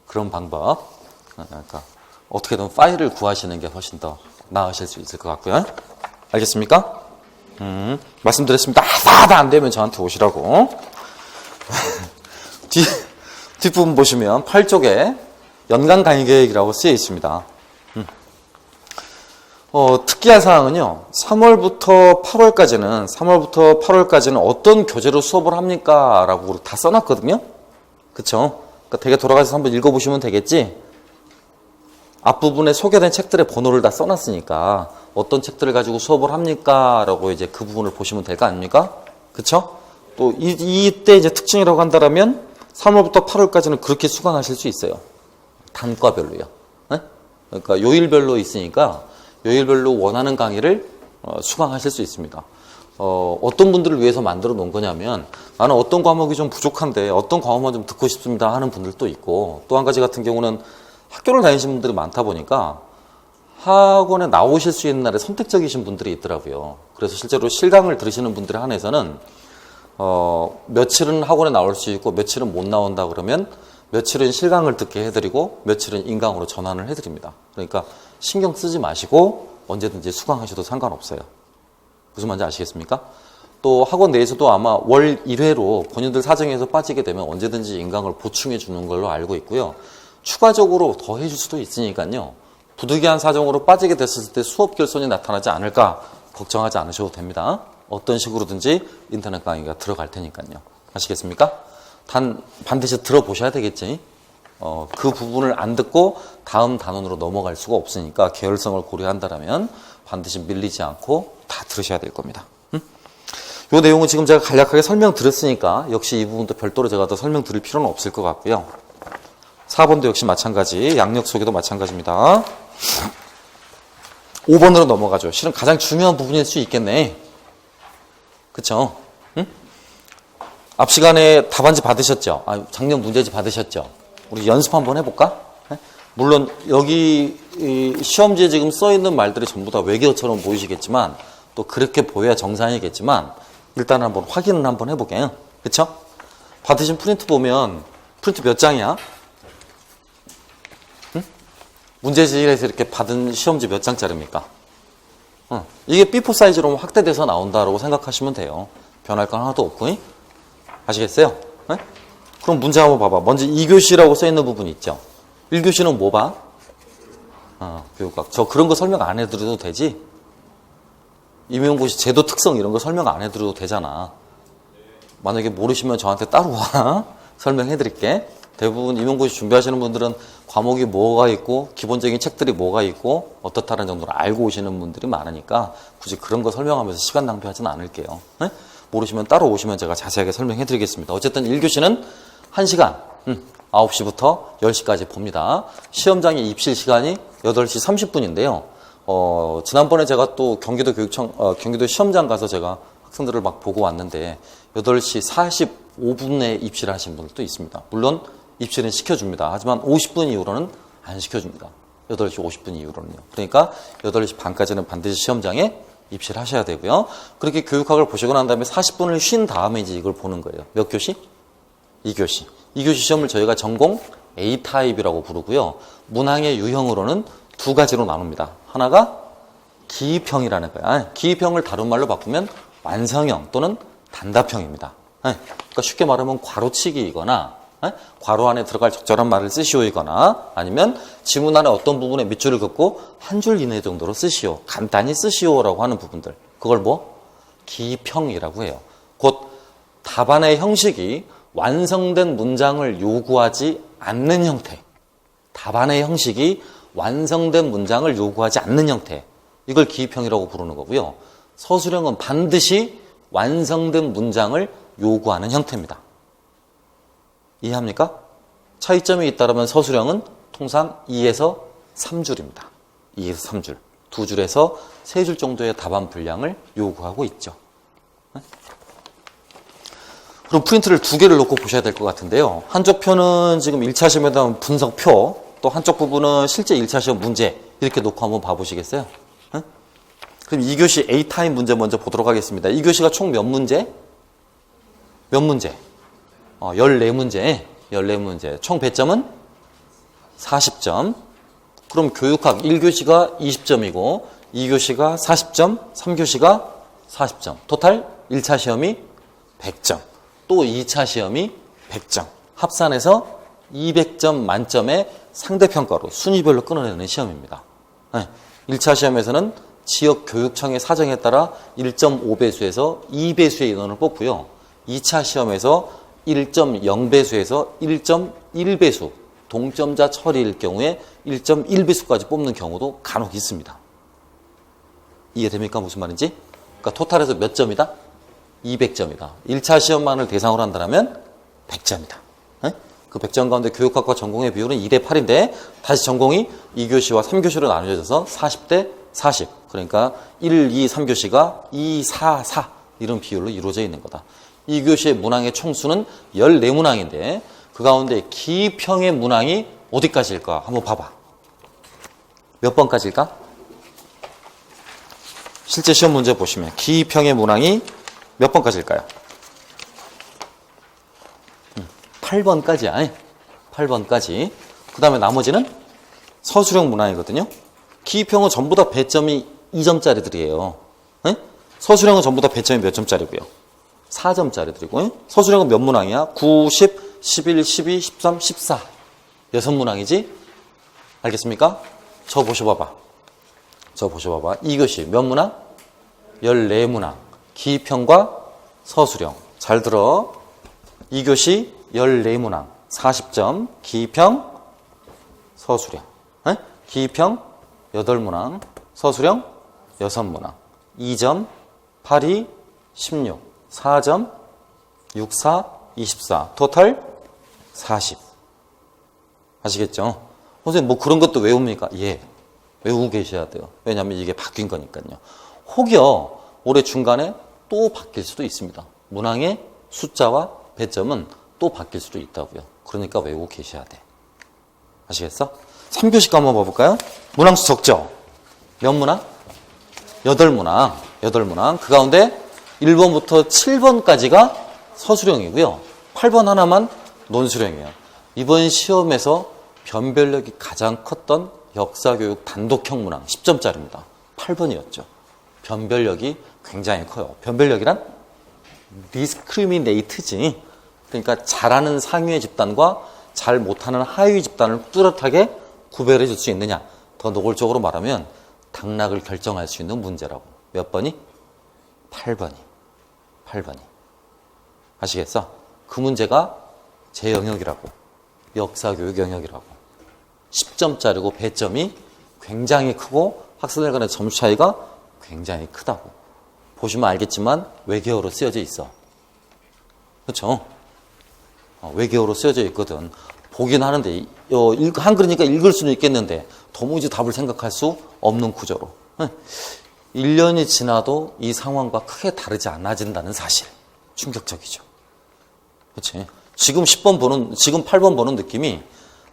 그런 방법, 그러니까 어떻게든 파일을 구하시는 게 훨씬 더 나으실 수 있을 것 같고요. 알겠습니까? 말씀드렸습니다. 하다 안 되면 저한테 오시라고. 뒷부분 보시면 8쪽에 연간 강의 계획이라고 쓰여 있습니다. 특기한 사항은요, 3월부터 8월까지는 어떤 교재로 수업을 합니까? 라고 다 써놨거든요? 그쵸? 그러니까 되게 돌아가서 한번 읽어보시면 되겠지? 앞부분에 소개된 책들의 번호를 다 써놨으니까 어떤 책들을 가지고 수업을 합니까? 라고 이제 그 부분을 보시면 될 거 아닙니까? 그쵸? 또 이때 이제 특징이라고 한다면 3월부터 8월까지는 그렇게 수강하실 수 있어요. 단과별로요. 네? 그러니까 요일별로 있으니까 요일별로 원하는 강의를 수강하실 수 있습니다. 어떤 분들을 위해서 만들어 놓은 거냐면 나는 어떤 과목이 좀 부족한데 어떤 과목만 좀 듣고 싶습니다 하는 분들도 있고 또 한 가지 같은 경우는 학교를 다니시는 분들이 많다 보니까 학원에 나오실 수 있는 날에 선택적이신 분들이 있더라고요. 그래서 실제로 실강을 들으시는 분들에 한해서는 며칠은 학원에 나올 수 있고 며칠은 못 나온다 그러면 며칠은 실강을 듣게 해드리고 며칠은 인강으로 전환을 해드립니다. 그러니까 신경 쓰지 마시고 언제든지 수강하셔도 상관없어요. 무슨 말인지 아시겠습니까? 또 학원 내에서도 아마 월 1회로 본인들 사정에서 빠지게 되면 언제든지 인강을 보충해 주는 걸로 알고 있고요. 추가적으로 더 해줄 수도 있으니까요. 부득이한 사정으로 빠지게 됐을 때 수업 결손이 나타나지 않을까 걱정하지 않으셔도 됩니다. 어떤 식으로든지 인터넷 강의가 들어갈 테니까요. 아시겠습니까? 단 반드시 들어보셔야 되겠지. 그 부분을 안 듣고 다음 단원으로 넘어갈 수가 없으니까 계열성을 고려한다면 반드시 밀리지 않고 다 들으셔야 될 겁니다. 이 내용은 지금 제가 간략하게 설명드렸으니까 역시 이 부분도 별도로 제가 더 설명드릴 필요는 없을 것 같고요. 4번도 역시 마찬가지, 양력 소개도 마찬가지입니다. 5번으로 넘어가죠. 실은 가장 중요한 부분일 수 있겠네. 그쵸? 응? 앞 시간에 답안지 받으셨죠? 작년 문제지 받으셨죠? 우리 연습 한번 해볼까? 물론 여기 시험지에 지금 써있는 말들이 전부 다 외계어처럼 보이시겠지만 또 그렇게 보여야 정상이겠지만 일단 한번 확인을 한번 해볼게요. 그쵸? 받으신 프린트 보면 프린트 몇 장이야? 응? 문제지에서 이렇게 받은 시험지 몇 장짜리입니까? 이게 B4 사이즈로 확대돼서 나온다고 생각하시면 돼요. 변할 건 하나도 없고. 아시겠어요? 네? 그럼 문제 한번 봐봐. 먼저 2교시라고 써있는 부분 있죠? 1교시는 뭐 봐? 교육학. 저 그런 거 설명 안 해드려도 되지? 임용고시 제도 특성 이런 거 설명 안 해드려도 되잖아. 만약에 모르시면 저한테 따로 와. 설명해드릴게. 대부분 임용고시 준비하시는 분들은 과목이 뭐가 있고 기본적인 책들이 뭐가 있고 어떻다는 정도로 알고 오시는 분들이 많으니까 굳이 그런 거 설명하면서 시간 낭비하지는 않을게요. 네? 모르시면 따로 오시면 제가 자세하게 설명해드리겠습니다. 어쨌든 1교시는 1시간 9시부터 10시까지 봅니다. 시험장의 입실 시간이 8시 30분인데요. 지난번에 제가 또 경기도 경기도 시험장 가서 제가 학생들을 막 보고 왔는데 8시 45분에 입실을 하신 분들도 있습니다. 물론 입실은 시켜줍니다. 하지만 50분 이후로는 안 시켜줍니다. 8시 50분 이후로는요. 그러니까 8시 반까지는 반드시 시험장에 입실하셔야 되고요. 그렇게 교육학을 보시고 난 다음에 40분을 쉰 다음에 이제 이걸 보는 거예요. 몇 교시? 2교시. 2교시 시험을 저희가 전공 A타입이라고 부르고요. 문항의 유형으로는 두 가지로 나눕니다. 하나가 기입형이라는 거예요. 기입형을 다른 말로 바꾸면 완성형 또는 단답형입니다. 그러니까 쉽게 말하면 괄호치기이거나 괄호 안에 들어갈 적절한 말을 쓰시오이거나 아니면 지문 안에 어떤 부분에 밑줄을 긋고 한 줄 이내 정도로 쓰시오. 간단히 쓰시오라고 하는 부분들. 그걸 뭐? 기입형이라고 해요. 곧 답안의 형식이 완성된 문장을 요구하지 않는 형태. 답안의 형식이 완성된 문장을 요구하지 않는 형태. 이걸 기입형이라고 부르는 거고요. 서술형은 반드시 완성된 문장을 요구하는 형태입니다. 이해합니까? 차이점이 있다면 서술형은 통상 2에서 3줄입니다. 2에서 3줄. 2줄에서 3줄 정도의 답안 분량을 요구하고 있죠. 그럼 프린트를 2개를 놓고 보셔야 될 것 같은데요. 한쪽 표는 지금 1차 시험에 대한 분석표, 또 한쪽 부분은 실제 1차 시험 문제 이렇게 놓고 한번 봐보시겠어요? 그럼 2교시 A타임 문제 먼저 보도록 하겠습니다. 2교시가 총 몇 문제? 몇 문제? 14문제. 14문제. 총 배점은 40점. 그럼 교육학 1교시가 20점이고 2교시가 40점, 3교시가 40점. 토탈 1차 시험이 100점. 또 2차 시험이 100점. 합산해서 200점 만점의 상대평가로 순위별로 끊어내는 시험입니다. 1차 시험에서는 지역교육청의 사정에 따라 1.5배수에서 2배수의 인원을 뽑고요. 2차 시험에서 1.0배수에서 1.1배수, 동점자 처리일 경우에 1.1배수까지 뽑는 경우도 간혹 있습니다. 이해됩니까? 무슨 말인지? 그러니까 토탈에서 몇 점이다? 200점이다. 1차 시험만을 대상으로 한다면 100점이다. 그 100점 가운데 교육학과 전공의 비율은 2대 8인데 다시 전공이 2교시와 3교시로 나눠져서 40대 40. 그러니까 1, 2, 3교시가 2, 4, 4 이런 비율로 이루어져 있는 거다. 이 교시의 문항의 총수는 14문항인데 그 가운데 기평의 문항이 어디까지일까? 한번 봐봐. 몇 번까지일까? 실제 시험 문제 보시면 기평의 문항이 몇 번까지일까요? 8번까지야. 8번까지. 그 다음에 나머지는 서술형 문항이거든요. 기평은 전부 다 배점이 2점짜리들이에요. 서술형은 전부 다 배점이 몇 점짜리고요? 4점짜리들이고. 서술형은 몇 문항이야? 9, 10, 11, 12, 13, 14. 6문항이지? 알겠습니까? 저 보셔봐봐. 이것이 몇 문항? 14문항. 기평과 서술형. 잘 들어. 이것이 14문항. 40점. 기평, 서술형. 기평 8문항. 서술형 6문항. 2점, 8이 16. 4점, 6, 4, 24. 토탈 40. 아시겠죠? 선생님 뭐 그런 것도 외웁니까? 예. 외우고 계셔야 돼요. 왜냐하면 이게 바뀐 거니까요. 혹여 올해 중간에 또 바뀔 수도 있습니다. 문항의 숫자와 배점은 또 바뀔 수도 있다고요. 그러니까 외우고 계셔야 돼. 아시겠어? 3교시 거 한번 봐볼까요? 문항수 적죠? 몇 문항? 8문항. 8문항. 그 가운데 1번부터 7번까지가 서술형이고요. 8번 하나만 논술형이에요. 이번 시험에서 변별력이 가장 컸던 역사교육 단독형 문항 10점짜리입니다. 8번이었죠. 변별력이 굉장히 커요. 변별력이란 discriminate지. 그러니까 잘하는 상위의 집단과 잘 못하는 하위 집단을 뚜렷하게 구별해 줄 수 있느냐. 더 노골적으로 말하면 당락을 결정할 수 있는 문제라고. 몇 번이? 8번이. 아시겠어? 그 문제가 제 영역이라고. 역사교육 영역이라고. 10점짜리고 배점이 굉장히 크고 학생들 간의 점수 차이가 굉장히 크다고. 보시면 알겠지만 외계어로 쓰여져 있어. 그렇죠? 외계어로 쓰여져 있거든. 보긴 하는데 한글이니까 읽을 수는 있겠는데 도무지 답을 생각할 수 없는 구조로. 1년이 지나도 이 상황과 크게 다르지 않아진다는 사실. 충격적이죠. 그렇지? 지금 8번 보는 느낌이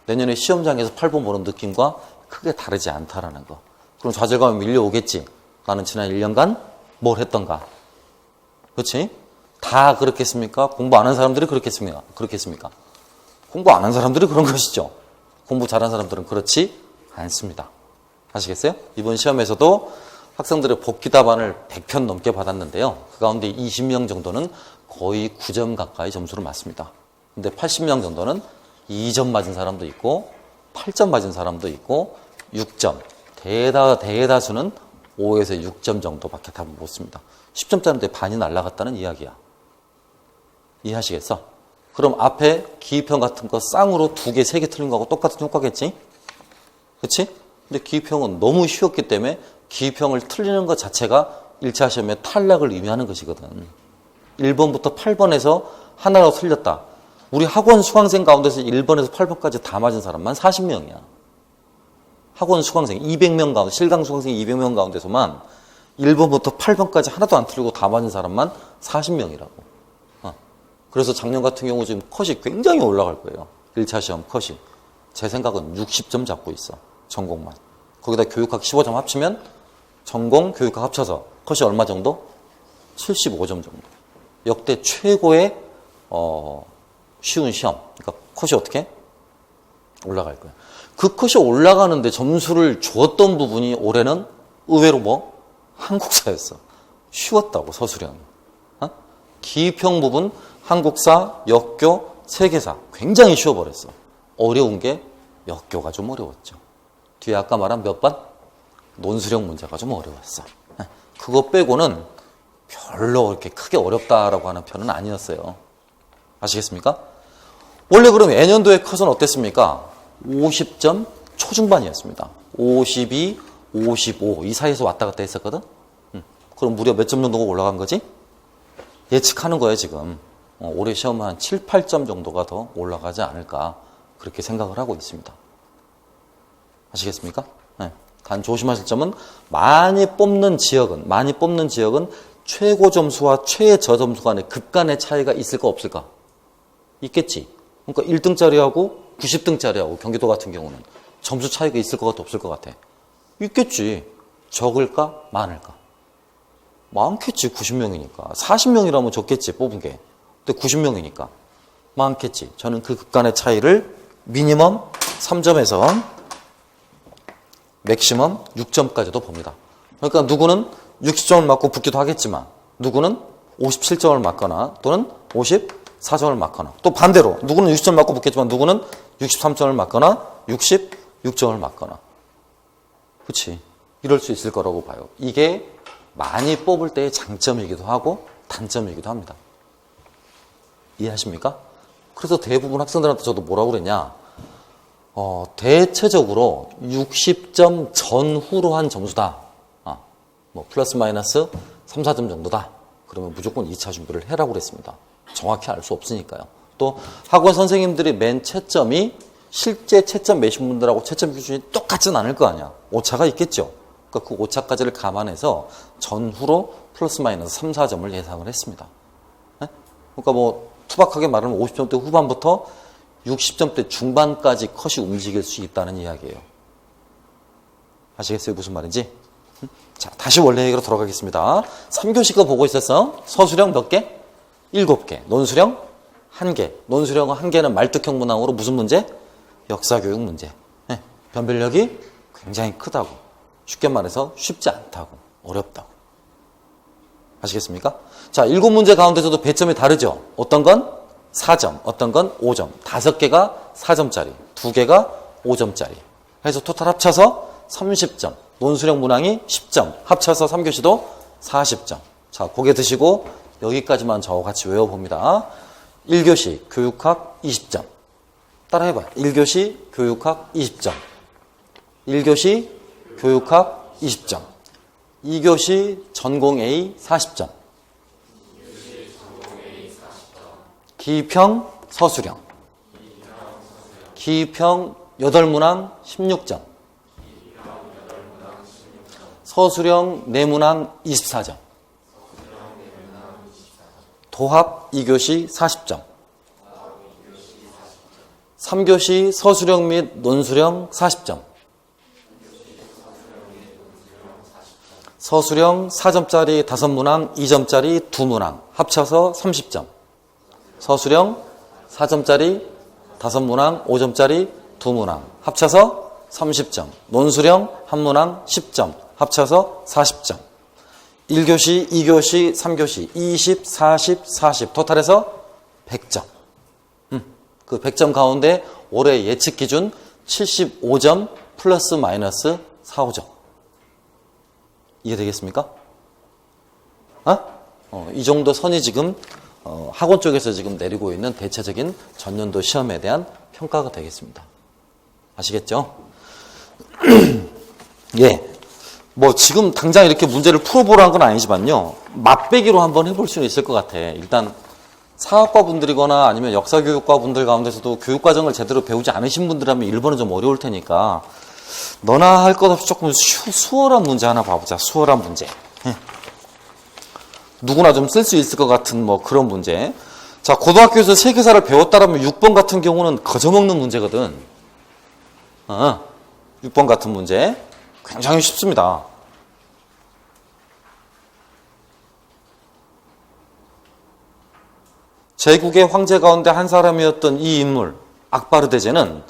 내년에 시험장에서 8번 보는 느낌과 크게 다르지 않다라는 거. 그럼 좌절감이 밀려오겠지. 나는 지난 1년간 뭘 했던가. 그렇지? 다 그렇겠습니까? 공부 안 한 사람들이 그렇겠습니까? 공부 안 한 사람들이 그런 것이죠. 공부 잘한 사람들은 그렇지 않습니다. 아시겠어요? 이번 시험에서도 학생들의 복귀 답안을 100편 넘게 받았는데요. 그 가운데 20명 정도는 거의 9점 가까이 점수를 맞습니다. 근데 80명 정도는 2점 맞은 사람도 있고 8점 맞은 사람도 있고 6점. 대다수는 5에서 6점 정도밖에 답을 못 씁니다. 10점짜리인데 반이 날아갔다는 이야기야. 이해하시겠어? 그럼 앞에 기입형 같은 거 쌍으로 2개, 3개 틀린 거하고 똑같은 효과겠지? 그렇지? 근데 기입형은 너무 쉬웠기 때문에 기입형을 틀리는 것 자체가 1차 시험에 탈락을 의미하는 것이거든. 1번부터 8번에서 하나로 틀렸다. 우리 학원 수강생 가운데서 1번에서 8번까지 다 맞은 사람만 40명이야. 학원 수강생 200명 가운데, 실강 수강생 200명 가운데서만 1번부터 8번까지 하나도 안 틀리고 다 맞은 사람만 40명이라고. 그래서 작년 같은 경우 지금 컷이 굉장히 올라갈 거예요. 1차 시험 컷이. 제 생각은 60점 잡고 있어. 전공만. 거기다 교육학 15점 합치면 전공, 교육학 합쳐서 컷이 얼마 정도? 75점 정도. 역대 최고의 쉬운 시험. 그러니까 컷이 어떻게? 올라갈 거예요. 그 컷이 올라가는데 점수를 주었던 부분이 올해는 의외로 한국사였어. 쉬웠다고, 서술형. 기입형 부분, 한국사, 역교, 세계사 굉장히 쉬워버렸어. 어려운 게 역교가 좀 어려웠죠. 뒤에 아까 말한 몇 번? 논술형 문제가 좀 어려웠어. 그거 빼고는 별로 그렇게 크게 어렵다라고 하는 편은 아니었어요. 아시겠습니까? 원래 그럼 N년도의 컷은 어땠습니까? 50점 초중반이었습니다. 52, 55 이 사이에서 왔다 갔다 했었거든? 그럼 무려 몇 점 정도가 올라간 거지? 예측하는 거예요, 지금. 올해 시험 한 7, 8점 정도가 더 올라가지 않을까 그렇게 생각을 하고 있습니다. 아시겠습니까? 네. 단 조심하실 점은 많이 뽑는 지역은 최고 점수와 최저 점수 간에 극간의 차이가 있을까 없을까? 있겠지. 그러니까 1등짜리하고 90등짜리하고 경기도 같은 경우는 점수 차이가 있을 것 같아 없을 것 같아? 있겠지. 적을까 많을까? 많겠지. 90명이니까. 40명이라면 적겠지 뽑은 게. 근데 90명이니까 많겠지. 저는 그 극간의 차이를 미니멈 3점에서 맥시멈 6점까지도 봅니다. 그러니까 누구는 60점을 맞고 붙기도 하겠지만 누구는 57점을 맞거나 또는 54점을 맞거나 또 반대로 누구는 60점 맞고 붙겠지만 누구는 63점을 맞거나 66점을 맞거나 그렇지. 이럴 수 있을 거라고 봐요. 이게 많이 뽑을 때의 장점이기도 하고 단점이기도 합니다. 이해하십니까? 그래서 대부분 학생들한테 저도 뭐라고 그랬냐. 대체적으로 60점 전후로 한 점수다. 뭐 플러스 마이너스 3, 4점 정도다. 그러면 무조건 2차 준비를 해라고 그랬습니다. 정확히 알 수 없으니까요. 또 학원 선생님들이 맨 채점이 실제 채점 매신 분들하고 채점 기준이 똑같진 않을 거 아니야. 오차가 있겠죠. 그러니까 그 오차까지를 감안해서 전후로 플러스 마이너스 3, 4점을 예상을 했습니다. 그러니까 뭐 투박하게 말하면 50점대 후반부터 60점대 중반까지 컷이 움직일 수 있다는 이야기예요. 아시겠어요? 무슨 말인지? 자, 다시 원래 얘기로 돌아가겠습니다. 3교시 거 보고 있었어. 서술형 몇 개? 7개. 논술형 1개. 논술형 1개는 말뚝형 문항으로 무슨 문제? 역사교육 문제. 변별력이 굉장히 크다고. 쉽게 말해서 쉽지 않다고. 어렵다고. 아시겠습니까? 자, 7문제 가운데서도 배점이 다르죠. 어떤 건 4점, 어떤 건 5점. 5개가 4점짜리, 2개가 5점짜리. 그래서 토탈 합쳐서 30점. 논술형 문항이 10점. 합쳐서 3교시도 40점. 자, 고개 드시고 여기까지만 저와 같이 외워봅니다. 1교시 교육학 20점. 따라해봐요. 1교시 교육학 20점. 1교시 교육학 20점. 2교시 전공 A 40점. 기평 서술형. 기평 8문항 16점. 서술형 4문항 24점. 도합 2교시 40점. 3교시 서술형 및 논술형 40점. 서술형 4점짜리 5문항, 2점짜리 2문항 합쳐서 30점. 서술형 4점짜리 5문항, 5점짜리 2문항 합쳐서 30점. 논술형 1문항 10점 합쳐서 40점. 1교시, 2교시, 3교시 20, 40, 40 토탈해서 100점. 그 100점 가운데 올해 예측 기준 75점 플러스 마이너스 4, 5점. 이해되겠습니까? 이 정도 선이 지금 학원 쪽에서 지금 내리고 있는 대체적인 전년도 시험에 대한 평가가 되겠습니다. 아시겠죠? 예. 뭐 지금 당장 이렇게 문제를 풀어보라는 건 아니지만요. 맛배기로 한번 해볼 수는 있을 것 같아. 일단 사학과 분들이거나 아니면 역사교육과 분들 가운데서도 교육과정을 제대로 배우지 않으신 분들이라면 1번은 좀 어려울 테니까 너나 할 것 없이 조금 수월한 문제 하나 봐보자. 수월한 문제. 누구나 좀 쓸 수 있을 것 같은 뭐 그런 문제. 자, 고등학교에서 세계사를 배웠다라면 6번 같은 경우는 거저먹는 문제거든. 6번 같은 문제. 굉장히 쉽습니다. 제국의 황제 가운데 한 사람이었던 이 인물, 악바르 대제는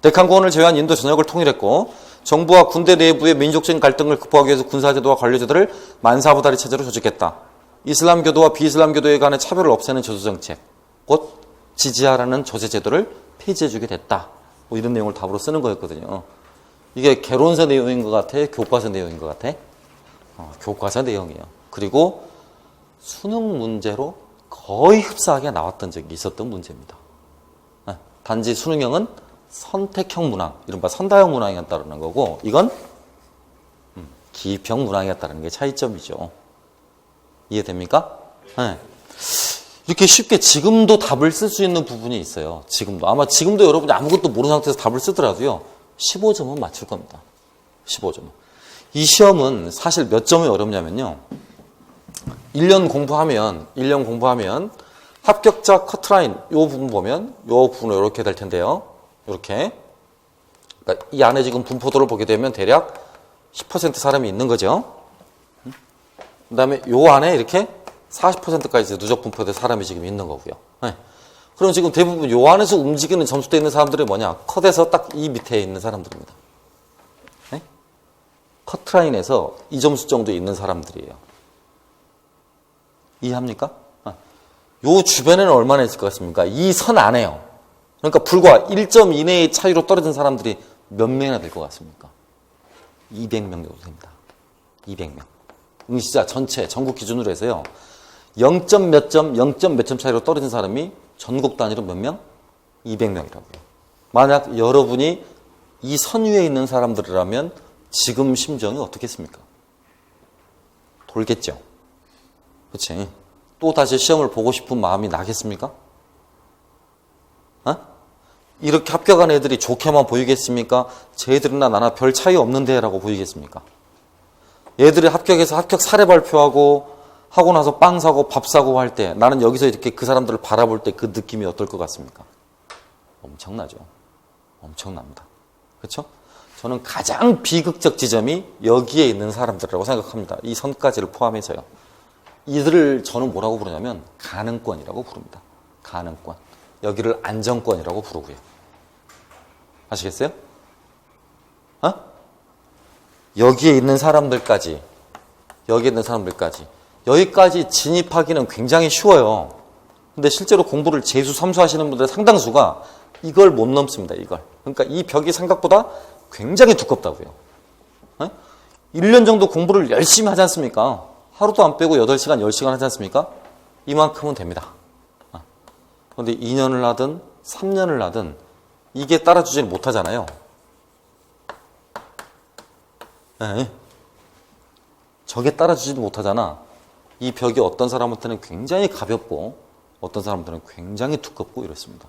데칸고원을 제외한 인도 전역을 통일했고 정부와 군대 내부의 민족적인 갈등을 극복하기 위해서 군사제도와 관료제도를 만사부다리 체제로 조직했다. 이슬람교도와 비이슬람교도에 관한 차별을 없애는 저주정책, 곧 지지하라는 조세제도를 폐지해주게 됐다. 뭐 이런 내용을 답으로 쓰는 거였거든요. 이게 개론서 내용인 것 같아? 교과서 내용인 것 같아? 교과서 내용이에요. 그리고 수능 문제로 거의 흡사하게 나왔던 적이 있었던 문제입니다. 단지 수능형은 선택형 문항, 이른바 선다형 문항이었다는 거고 이건 기평 문항이었다는 게 차이점이죠. 이해됩니까? 네. 이렇게 쉽게 지금도 답을 쓸 수 있는 부분이 있어요. 지금도. 아마 지금도 여러분이 아무것도 모르는 상태에서 답을 쓰더라도요. 15점은 맞출 겁니다. 15점은. 이 시험은 사실 몇 점이 어렵냐면요. 1년 공부하면 합격자 커트라인 요 부분 보면 요 부분은 이렇게 될 텐데요. 이렇게. 그러니까 이 안에 지금 분포도를 보게 되면 대략 10% 사람이 있는 거죠. 그 다음에 요 안에 이렇게 40%까지 누적 분포된 사람이 지금 있는 거고요. 네. 그럼 지금 대부분 요 안에서 움직이는 점수대 있는 사람들이 뭐냐? 컷에서 딱 이 밑에 있는 사람들입니다. 네? 커트라인에서 이 점수 정도에 있는 사람들이에요. 이해합니까? 요 주변에는 얼마나 있을 것 같습니까? 이 선 안에요. 그러니까 불과 1점 이내의 차이로 떨어진 사람들이 몇 명이나 될 것 같습니까? 200명 정도 됩니다. 200명. 응시자 전체 전국 기준으로 해서요. 0점 몇 점 차이로 떨어진 사람이 전국 단위로 몇 명? 200명이라고요. 만약 여러분이 이 선 위에 있는 사람들이라면 지금 심정이 어떻겠습니까? 돌겠죠. 그렇지? 또 다시 시험을 보고 싶은 마음이 나겠습니까? 이렇게 합격한 애들이 좋게만 보이겠습니까? 쟤들이나 나나 별 차이 없는데 라고 보이겠습니까? 얘들이 합격해서 합격 사례 발표하고 하고 나서 빵 사고 밥 사고 할 때 나는 여기서 이렇게 그 사람들을 바라볼 때 그 느낌이 어떨 것 같습니까? 엄청나죠. 엄청납니다. 그렇죠? 저는 가장 비극적 지점이 여기에 있는 사람들이라고 생각합니다. 이 선까지를 포함해서요. 이들을 저는 뭐라고 부르냐면 가능권이라고 부릅니다. 가능권. 여기를 안정권이라고 부르고요. 아시겠어요? 여기에 있는 사람들까지 여기까지 진입하기는 굉장히 쉬워요. 근데 실제로 공부를 재수, 삼수 하시는 분들의 상당수가 이걸 못 넘습니다. 이걸. 그러니까 이 벽이 생각보다 굉장히 두껍다고요. 1년 정도 공부를 열심히 하지 않습니까? 하루도 안 빼고 8시간, 10시간 하지 않습니까? 이만큼은 됩니다. 그런데 2년을 하든 3년을 하든 이게 따라주지를 못하잖아요. 네. 저게 따라주지도 못하잖아. 이 벽이 어떤 사람한테는 굉장히 가볍고 어떤 사람들은 굉장히 두껍고 이렇습니다.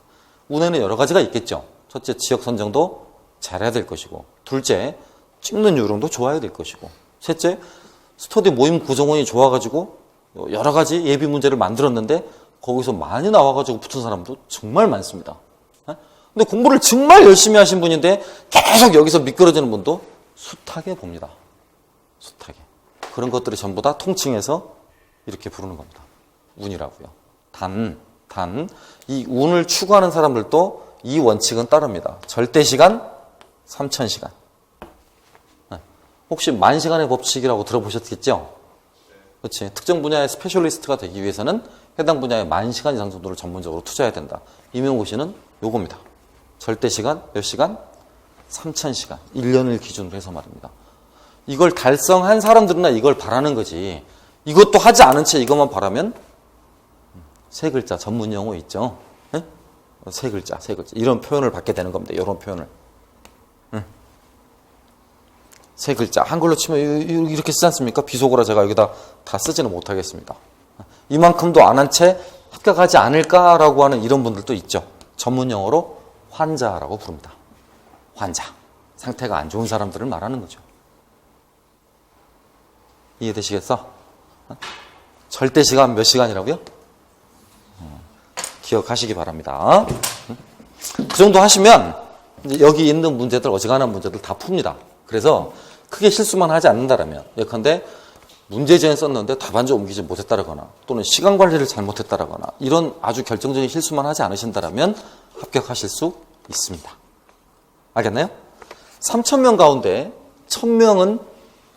운에는 여러 가지가 있겠죠. 첫째, 지역 선정도 잘해야 될 것이고, 둘째, 찍는 요령도 좋아야 될 것이고, 셋째, 스터디 모임 구성원이 좋아가지고 여러 가지 예비 문제를 만들었는데 거기서 많이 나와가지고 붙은 사람도 정말 많습니다. 근데 공부를 정말 열심히 하신 분인데 계속 여기서 미끄러지는 분도 숱하게 봅니다. 숱하게. 그런 것들이 전부 다 통칭해서 이렇게 부르는 겁니다. 운이라고요. 단, 이 운을 추구하는 사람들도 이 원칙은 따릅니다. 절대시간, 3000시간. 혹시 만시간의 법칙이라고 들어보셨겠죠? 그렇지. 특정 분야의 스페셜리스트가 되기 위해서는 해당 분야에 10,000시간 이상 정도를 전문적으로 투자해야 된다. 임용고시는 요겁니다. 절대시간, 몇 시간? 3000시간. 1년을 기준으로 해서 말입니다. 이걸 달성한 사람들은 이걸 바라는 거지. 이것도 하지 않은 채 이것만 바라면 세 글자 전문 용어 있죠. 네? 세 글자. 이런 표현을 받게 되는 겁니다. 이런 표현을. 세 글자. 한글로 치면 이렇게 쓰지 않습니까? 비속어라 제가 여기다 다 쓰지는 못하겠습니다. 이만큼도 안 한 채 합격하지 않을까라고 하는 이런 분들도 있죠. 전문 용어로 환자라고 부릅니다. 환자. 상태가 안 좋은 사람들을 말하는 거죠. 이해되시겠어? 절대 시간 몇 시간이라고요? 기억하시기 바랍니다. 그 정도 하시면 이제 여기 있는 문제들, 어지간한 문제들 다 풉니다. 그래서 크게 실수만 하지 않는다라면, 예컨대 문제지에 썼는데 답안지 옮기지 못했다라거나 또는 시간 관리를 잘못했다라거나 이런 아주 결정적인 실수만 하지 않으신다라면 합격하실 수 있습니다. 알겠나요? 3,000명 가운데 1,000명은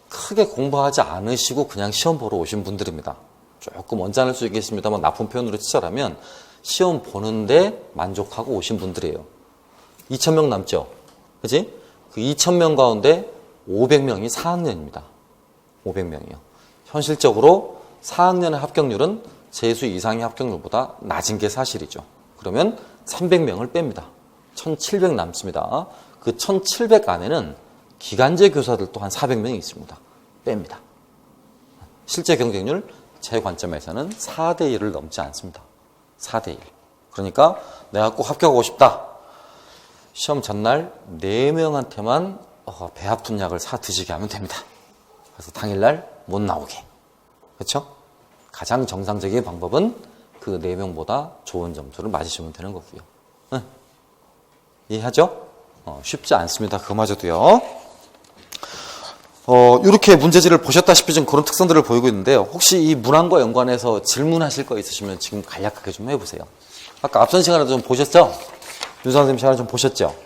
크게 공부하지 않으시고 그냥 시험 보러 오신 분들입니다. 조금 언짢을 수 있겠습니다만 나쁜 표현으로 치자라면 시험 보는데 만족하고 오신 분들이에요. 2,000명 남죠? 그지? 그 2,000명 가운데 500명이 4학년입니다. 500명이요. 현실적으로 4학년의 합격률은 재수 이상의 합격률보다 낮은 게 사실이죠. 그러면 300명을 뺍니다. 1,700 남습니다. 그 1,700 안에는 기간제 교사들도 한 400명이 있습니다. 뺍니다. 실제 경쟁률 제 관점에서는 4대 1을 넘지 않습니다. 4대 1. 그러니까 내가 꼭 합격하고 싶다. 시험 전날 4명한테만 배 아픈 약을 사 드시게 하면 됩니다. 그래서 당일날 못 나오게. 그렇죠? 가장 정상적인 방법은 그 4명보다 좋은 점수를 맞으시면 되는 거고요. 응. 이해하죠? 쉽지 않습니다. 그마저도요. 이렇게 문제지를 보셨다시피 좀 그런 특성들을 보이고 있는데요. 혹시 이 문항과 연관해서 질문하실 거 있으시면 지금 간략하게 좀 해보세요. 아까 앞선 시간에도 좀 보셨죠? 윤 선생님 시간에 좀 보셨죠?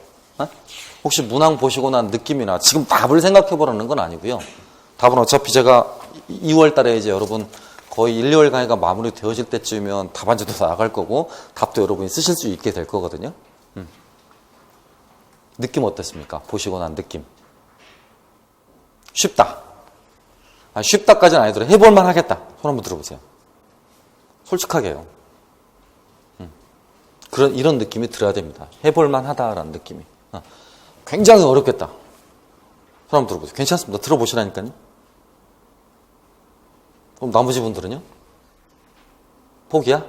혹시 문항 보시고 난 느낌이나 지금 답을 생각해 보라는 건 아니고요. 답은 어차피 제가 2월 달에 이제 여러분 거의 1, 2월 강의가 마무리 되어질 때쯤이면 답안지도 다 나갈 거고 답도 여러분이 쓰실 수 있게 될 거거든요. 느낌 어땠습니까? 보시고 난 느낌. 쉽다. 쉽다까지는 아니더라도 해볼만 하겠다. 손 한번 들어보세요. 솔직하게요. 이런 느낌이 들어야 됩니다. 해볼만 하다라는 느낌이. 굉장히 어렵겠다. 손 한번 들어보세요. 괜찮습니다. 들어보시라니까요. 그럼 나머지 분들은요? 포기야?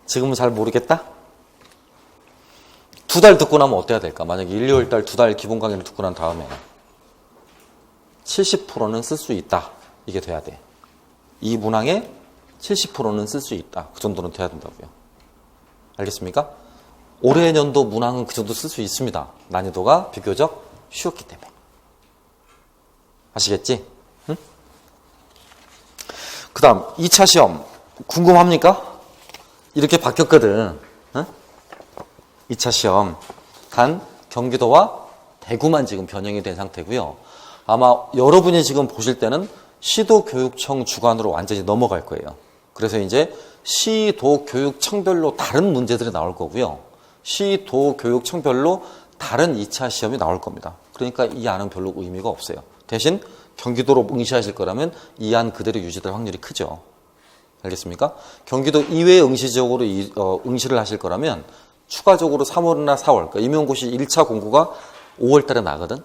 지금은 잘 모르겠다? 2달 듣고 나면 어때야 될까? 만약에 1, 2월 달 2달 기본 강의를 듣고 난 다음에 70%는 쓸 수 있다. 이게 돼야 돼. 이 문항에 70%는 쓸 수 있다. 그 정도는 돼야 된다고요. 알겠습니까? 올해 년도 문항은 그 정도 쓸 수 있습니다. 난이도가 비교적 쉬웠기 때문에. 아시겠지? 응? 그 다음 2차 시험 궁금합니까? 이렇게 바뀌었거든. 응? 2차 시험 단 경기도와 대구만 지금 변형이 된 상태고요. 아마 여러분이 지금 보실 때는 시도교육청 주관으로 완전히 넘어갈 거예요. 그래서 이제 시도교육청별로 다른 문제들이 나올 거고요. 시도교육청별로 다른 2차 시험이 나올 겁니다. 그러니까 이 안은 별로 의미가 없어요. 대신 경기도로 응시하실 거라면 이 안 그대로 유지될 확률이 크죠. 알겠습니까? 경기도 이외의 응시 지역으로 응시를 하실 거라면 추가적으로 3월이나 4월, 그러니까 임용고시 1차 공고가 5월 달에 나거든.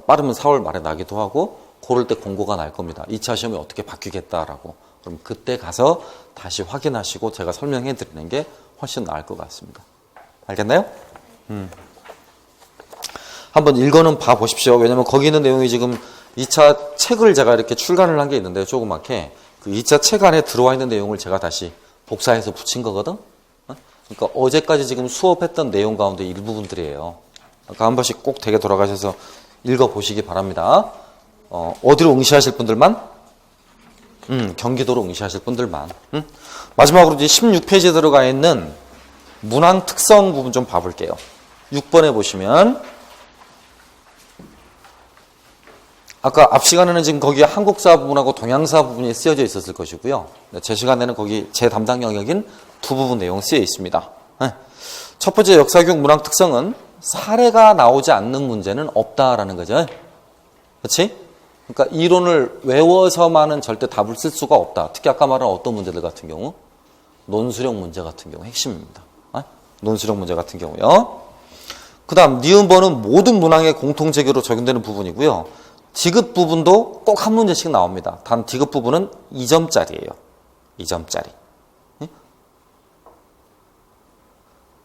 빠르면 4월 말에 나기도 하고 그럴 때 공고가 날 겁니다. 2차 시험이 어떻게 바뀌겠다라고. 그럼 그때 가서 다시 확인하시고 제가 설명해 드리는 게 훨씬 나을 것 같습니다. 알겠나요? 한번 읽어는 봐 보십시오. 왜냐면 거기 있는 내용이 지금 2차 책을 제가 이렇게 출간을 한 게 있는데요. 조그맣게. 그 2차 책 안에 들어와 있는 내용을 제가 다시 복사해서 붙인 거거든. 그러니까 어제까지 지금 수업했던 내용 가운데 일부분들이에요. 그러니까 한 번씩 꼭 댁에 돌아가셔서 읽어보시기 바랍니다. 어디로 응시하실 분들만? 경기도로 응시하실 분들만. 마지막으로 이제 16페이지에 들어가 있는 문항 특성 부분 좀 봐볼게요. 6번에 보시면 아까 앞 시간에는 지금 거기 한국사 부분하고 동양사 부분이 쓰여져 있었을 것이고요. 제 시간에는 거기 제 담당 영역인 두 부분 내용 쓰여 있습니다. 첫 번째 역사교육 문항 특성은 사례가 나오지 않는 문제는 없다라는 거죠. 그렇지? 그러니까 이론을 외워서만은 절대 답을 쓸 수가 없다. 특히 아까 말한 어떤 문제들 같은 경우 논술형 문제 같은 경우 핵심입니다. 논술형 문제 같은 경우요. 그 다음 니은번은 모든 문항의 공통재교로 적용되는 부분이고요. 디귿 부분도 꼭 한 문제씩 나옵니다. 단 디귿 부분은 2점짜리예요. 2점짜리.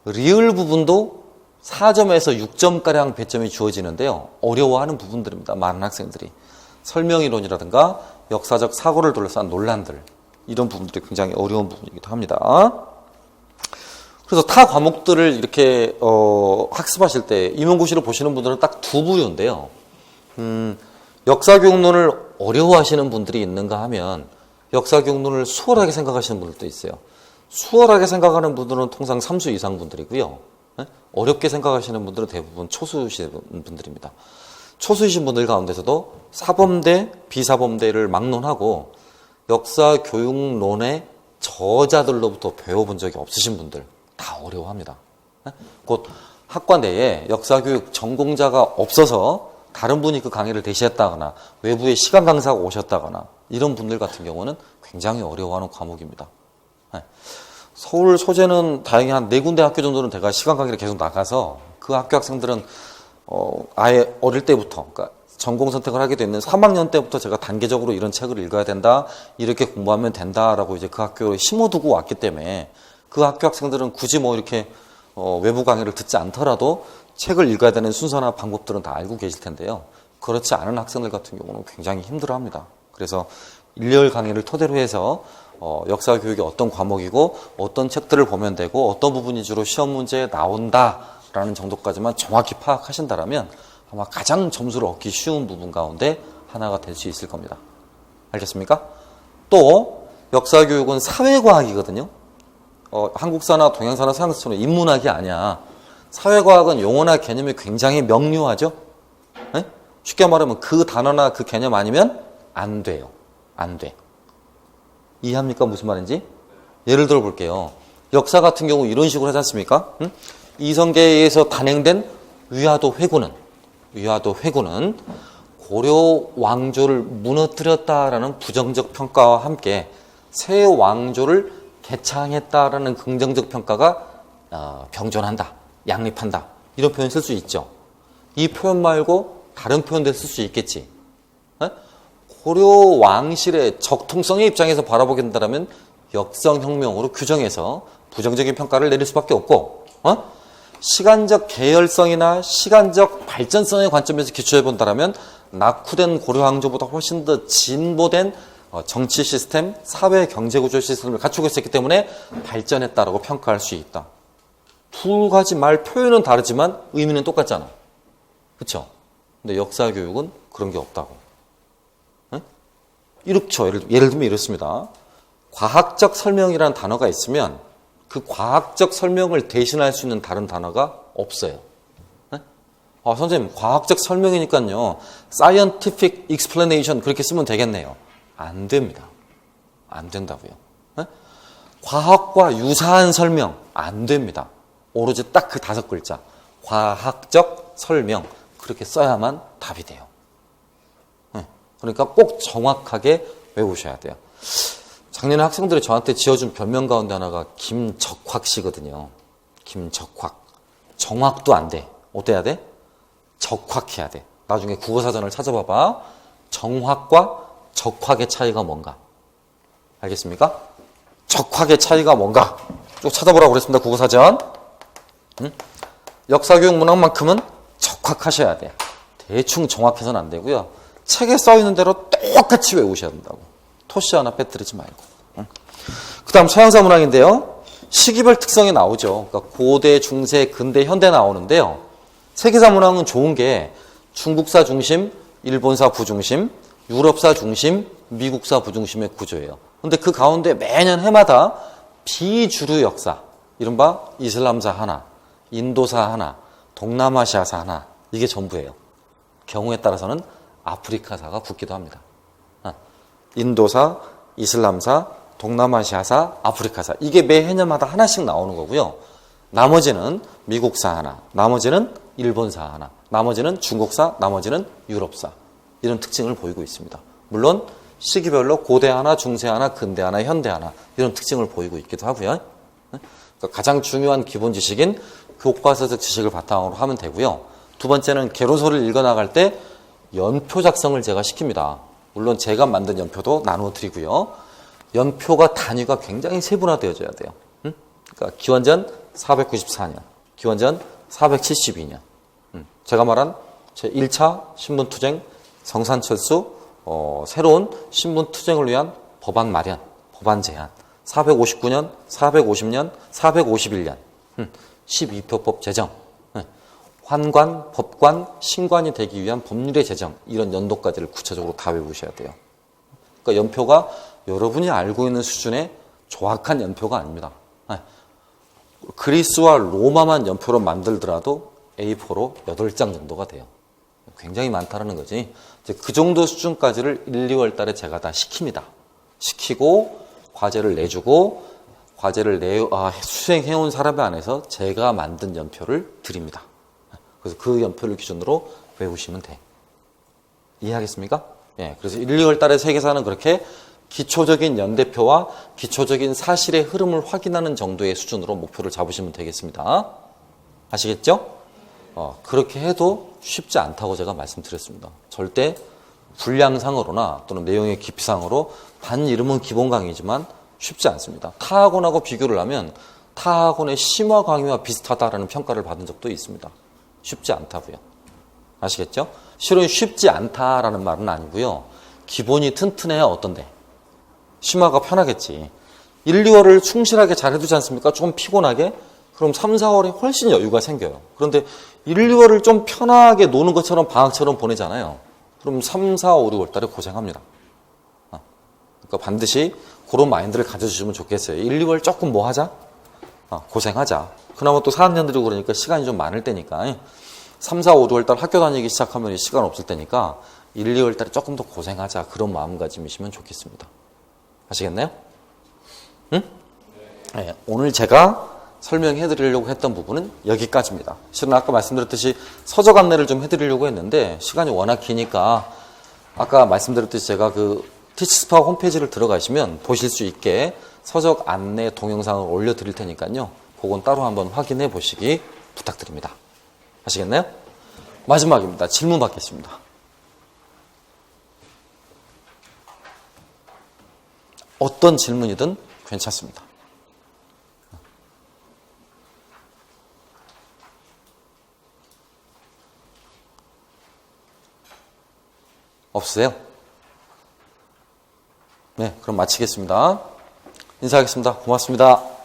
리을 부분도 4점에서 6점가량 배점이 주어지는데요. 어려워하는 부분들입니다. 많은 학생들이. 설명이론이라든가 역사적 사고를 둘러싼 논란들 이런 부분들이 굉장히 어려운 부분이기도 합니다. 그래서 타 과목들을 이렇게 학습하실 때 임용고시를 보시는 분들은 딱 두 부류인데요. 역사교육론을 어려워하시는 분들이 있는가 하면 역사교육론을 수월하게 생각하시는 분들도 있어요. 수월하게 생각하는 분들은 통상 3수 이상 분들이고요. 어렵게 생각하시는 분들은 대부분 초수이신 분들입니다. 초수이신 분들 가운데서도 사범대, 비사범대를 막론하고 역사교육론의 저자들로부터 배워본 적이 없으신 분들 다 어려워합니다. 곧 학과 내에 역사교육 전공자가 없어서 다른 분이 그 강의를 대시했다거나 외부에 시간 강사가 오셨다거나 이런 분들 같은 경우는 굉장히 어려워하는 과목입니다. 서울 소재는 다행히 한 4군데 학교 정도는 제가 시간 강의를 계속 나가서 그 학교 학생들은 아예 어릴 때부터 그러니까 전공 선택을 하게 되는 3학년 때부터 제가 단계적으로 이런 책을 읽어야 된다, 이렇게 공부하면 된다라고 이제 그 학교에 심어두고 왔기 때문에 그 학교 학생들은 굳이 뭐 이렇게 외부 강의를 듣지 않더라도 책을 읽어야 되는 순서나 방법들은 다 알고 계실 텐데요. 그렇지 않은 학생들 같은 경우는 굉장히 힘들어합니다. 그래서 1개월 강의를 토대로 해서 역사 교육이 어떤 과목이고 어떤 책들을 보면 되고 어떤 부분이 주로 시험 문제에 나온다라는 정도까지만 정확히 파악하신다면 아마 가장 점수를 얻기 쉬운 부분 가운데 하나가 될 수 있을 겁니다. 알겠습니까? 또 역사 교육은 사회과학이거든요. 한국사나 동양사나 서양사처럼 인문학이 아니야. 사회과학은 용어나 개념이 굉장히 명료하죠. 네? 쉽게 말하면 그 단어나 그 개념 아니면 안 돼요. 안 돼. 이해합니까? 무슨 말인지? 예를 들어 볼게요. 역사 같은 경우 이런 식으로 하지 않습니까? 이성계에서 단행된 위화도 회고는 고려 왕조를 무너뜨렸다라는 부정적 평가와 함께 새 왕조를 개창했다라는 긍정적 평가가 병존한다, 양립한다 이런 표현 쓸 수 있죠. 이 표현 말고 다른 표현들 쓸 수 있겠지. 고려 왕실의 적통성의 입장에서 바라보게 된다면 역성혁명으로 규정해서 부정적인 평가를 내릴 수밖에 없고 시간적 계열성이나 시간적 발전성의 관점에서 기초해 본다면 낙후된 고려 왕조보다 훨씬 더 진보된 정치 시스템, 사회 경제 구조 시스템을 갖추고 있었기 때문에 발전했다라고 평가할 수 있다. 두 가지 말 표현은 다르지만 의미는 똑같잖아. 그렇죠? 근데 역사 교육은 그런 게 없다고. 이렇죠. 예를 들면 이렇습니다. 과학적 설명이라는 단어가 있으면 그 과학적 설명을 대신할 수 있는 다른 단어가 없어요. 선생님, 과학적 설명이니까요. scientific explanation 그렇게 쓰면 되겠네요. 안 됩니다. 안 된다고요. 과학과 유사한 설명 안 됩니다. 오로지 딱 그 5글자. 과학적 설명 그렇게 써야만 답이 돼요. 그러니까 꼭 정확하게 외우셔야 돼요. 작년에 학생들이 저한테 지어준 별명 가운데 하나가 김적확 씨거든요. 김적확. 정확도 안 돼. 어때야 돼? 적확해야 돼. 나중에 국어사전을 찾아봐봐. 정확과 적확의 차이가 뭔가. 알겠습니까? 적확의 차이가 뭔가. 쭉 찾아보라고 그랬습니다. 국어사전. 역사교육 문학만큼은 적확하셔야 돼. 대충 정확해서는 안 되고요. 책에 써있는 대로 똑같이 외우셔야 된다고. 토시 하나 빼뜨리지 말고. 그 다음 서양사 문학인데요. 시기별 특성이 나오죠. 그러니까 고대, 중세, 근대, 현대 나오는데요. 세계사 문학은 좋은 게 중국사 중심, 일본사 부중심, 유럽사 중심, 미국사 부중심의 구조예요. 근데 그 가운데 매년 해마다 비주류 역사, 이른바 이슬람사 하나, 인도사 하나, 동남아시아사 하나, 이게 전부예요. 경우에 따라서는 아프리카사가 붙기도 합니다. 인도사, 이슬람사, 동남아시아사, 아프리카사. 이게 매 해년마다 하나씩 나오는 거고요. 나머지는 미국사 하나, 나머지는 일본사 하나, 나머지는 중국사, 나머지는 유럽사. 이런 특징을 보이고 있습니다. 물론 시기별로 고대 하나, 중세 하나, 근대 하나, 현대 하나 이런 특징을 보이고 있기도 하고요. 그러니까 가장 중요한 기본 지식인 교과서적 지식을 바탕으로 하면 되고요. 두 번째는 개론서를 읽어나갈 때 연표 작성을 제가 시킵니다. 물론 제가 만든 연표도 나누어 드리고요. 연표가 단위가 굉장히 세분화되어져야 돼요. 그러니까 기원전 494년, 기원전 472년. 제가 말한 제1차 신분투쟁, 성산철수, 새로운 신분투쟁을 위한 법안 마련, 법안 제안, 459년, 450년, 451년, 12표법 제정, 환관, 법관, 신관이 되기 위한 법률의 제정, 이런 연도까지를 구체적으로 다 외우셔야 돼요. 그러니까 연표가 여러분이 알고 있는 수준의 정확한 연표가 아닙니다. 그리스와 로마만 연표로 만들더라도 A4로 8장 정도가 돼요. 굉장히 많다는 거지. 이제 그 정도 수준까지를 1, 2월 달에 제가 다 시킵니다. 시키고 과제를 내주고 과제를 수행해온 사람에 한해서 제가 만든 연표를 드립니다. 그래서 그 연표를 기준으로 외우시면 돼. 이해하겠습니까? 예. 그래서 1, 2월 달에 세계사는 그렇게 기초적인 연대표와 기초적인 사실의 흐름을 확인하는 정도의 수준으로 목표를 잡으시면 되겠습니다. 아시겠죠? 그렇게 해도 쉽지 않다고 제가 말씀드렸습니다. 절대 분량상으로나 또는 내용의 깊이상으로 반 이름은 기본 강의지만 쉽지 않습니다. 타 학원하고 비교를 하면 타 학원의 심화 강의와 비슷하다라는 평가를 받은 적도 있습니다. 쉽지 않다고요. 아시겠죠? 실은 쉽지 않다라는 말은 아니고요. 기본이 튼튼해야 어떤데? 심화가 편하겠지. 1, 2월을 충실하게 잘 해두지 않습니까? 조금 피곤하게? 그럼 3, 4월에 훨씬 여유가 생겨요. 그런데 1, 2월을 좀 편하게 노는 것처럼 방학처럼 보내잖아요. 그럼 3, 4, 5, 6월 달에 고생합니다. 그러니까 반드시 그런 마인드를 가져주시면 좋겠어요. 1, 2월 조금 뭐 하자? 고생하자. 그나마 또 4학년들이고 그러니까 시간이 좀 많을 때니까 3, 4, 5, 6월 달 학교 다니기 시작하면 시간 없을 때니까 1, 2월 달에 조금 더 고생하자. 그런 마음가짐이시면 좋겠습니다. 아시겠나요? 응? 네, 오늘 제가 설명해 드리려고 했던 부분은 여기까지입니다. 실은 아까 말씀드렸듯이 서적 안내를 좀 해드리려고 했는데 시간이 워낙 기니까 아까 말씀드렸듯이 제가 그 티치스파 홈페이지를 들어가시면 보실 수 있게 서적 안내 동영상을 올려드릴 테니까요. 그건 따로 한번 확인해 보시기 부탁드립니다. 아시겠나요? 마지막입니다. 질문 받겠습니다. 어떤 질문이든 괜찮습니다. 없으세요? 네, 그럼 마치겠습니다. 인사하겠습니다. 고맙습니다.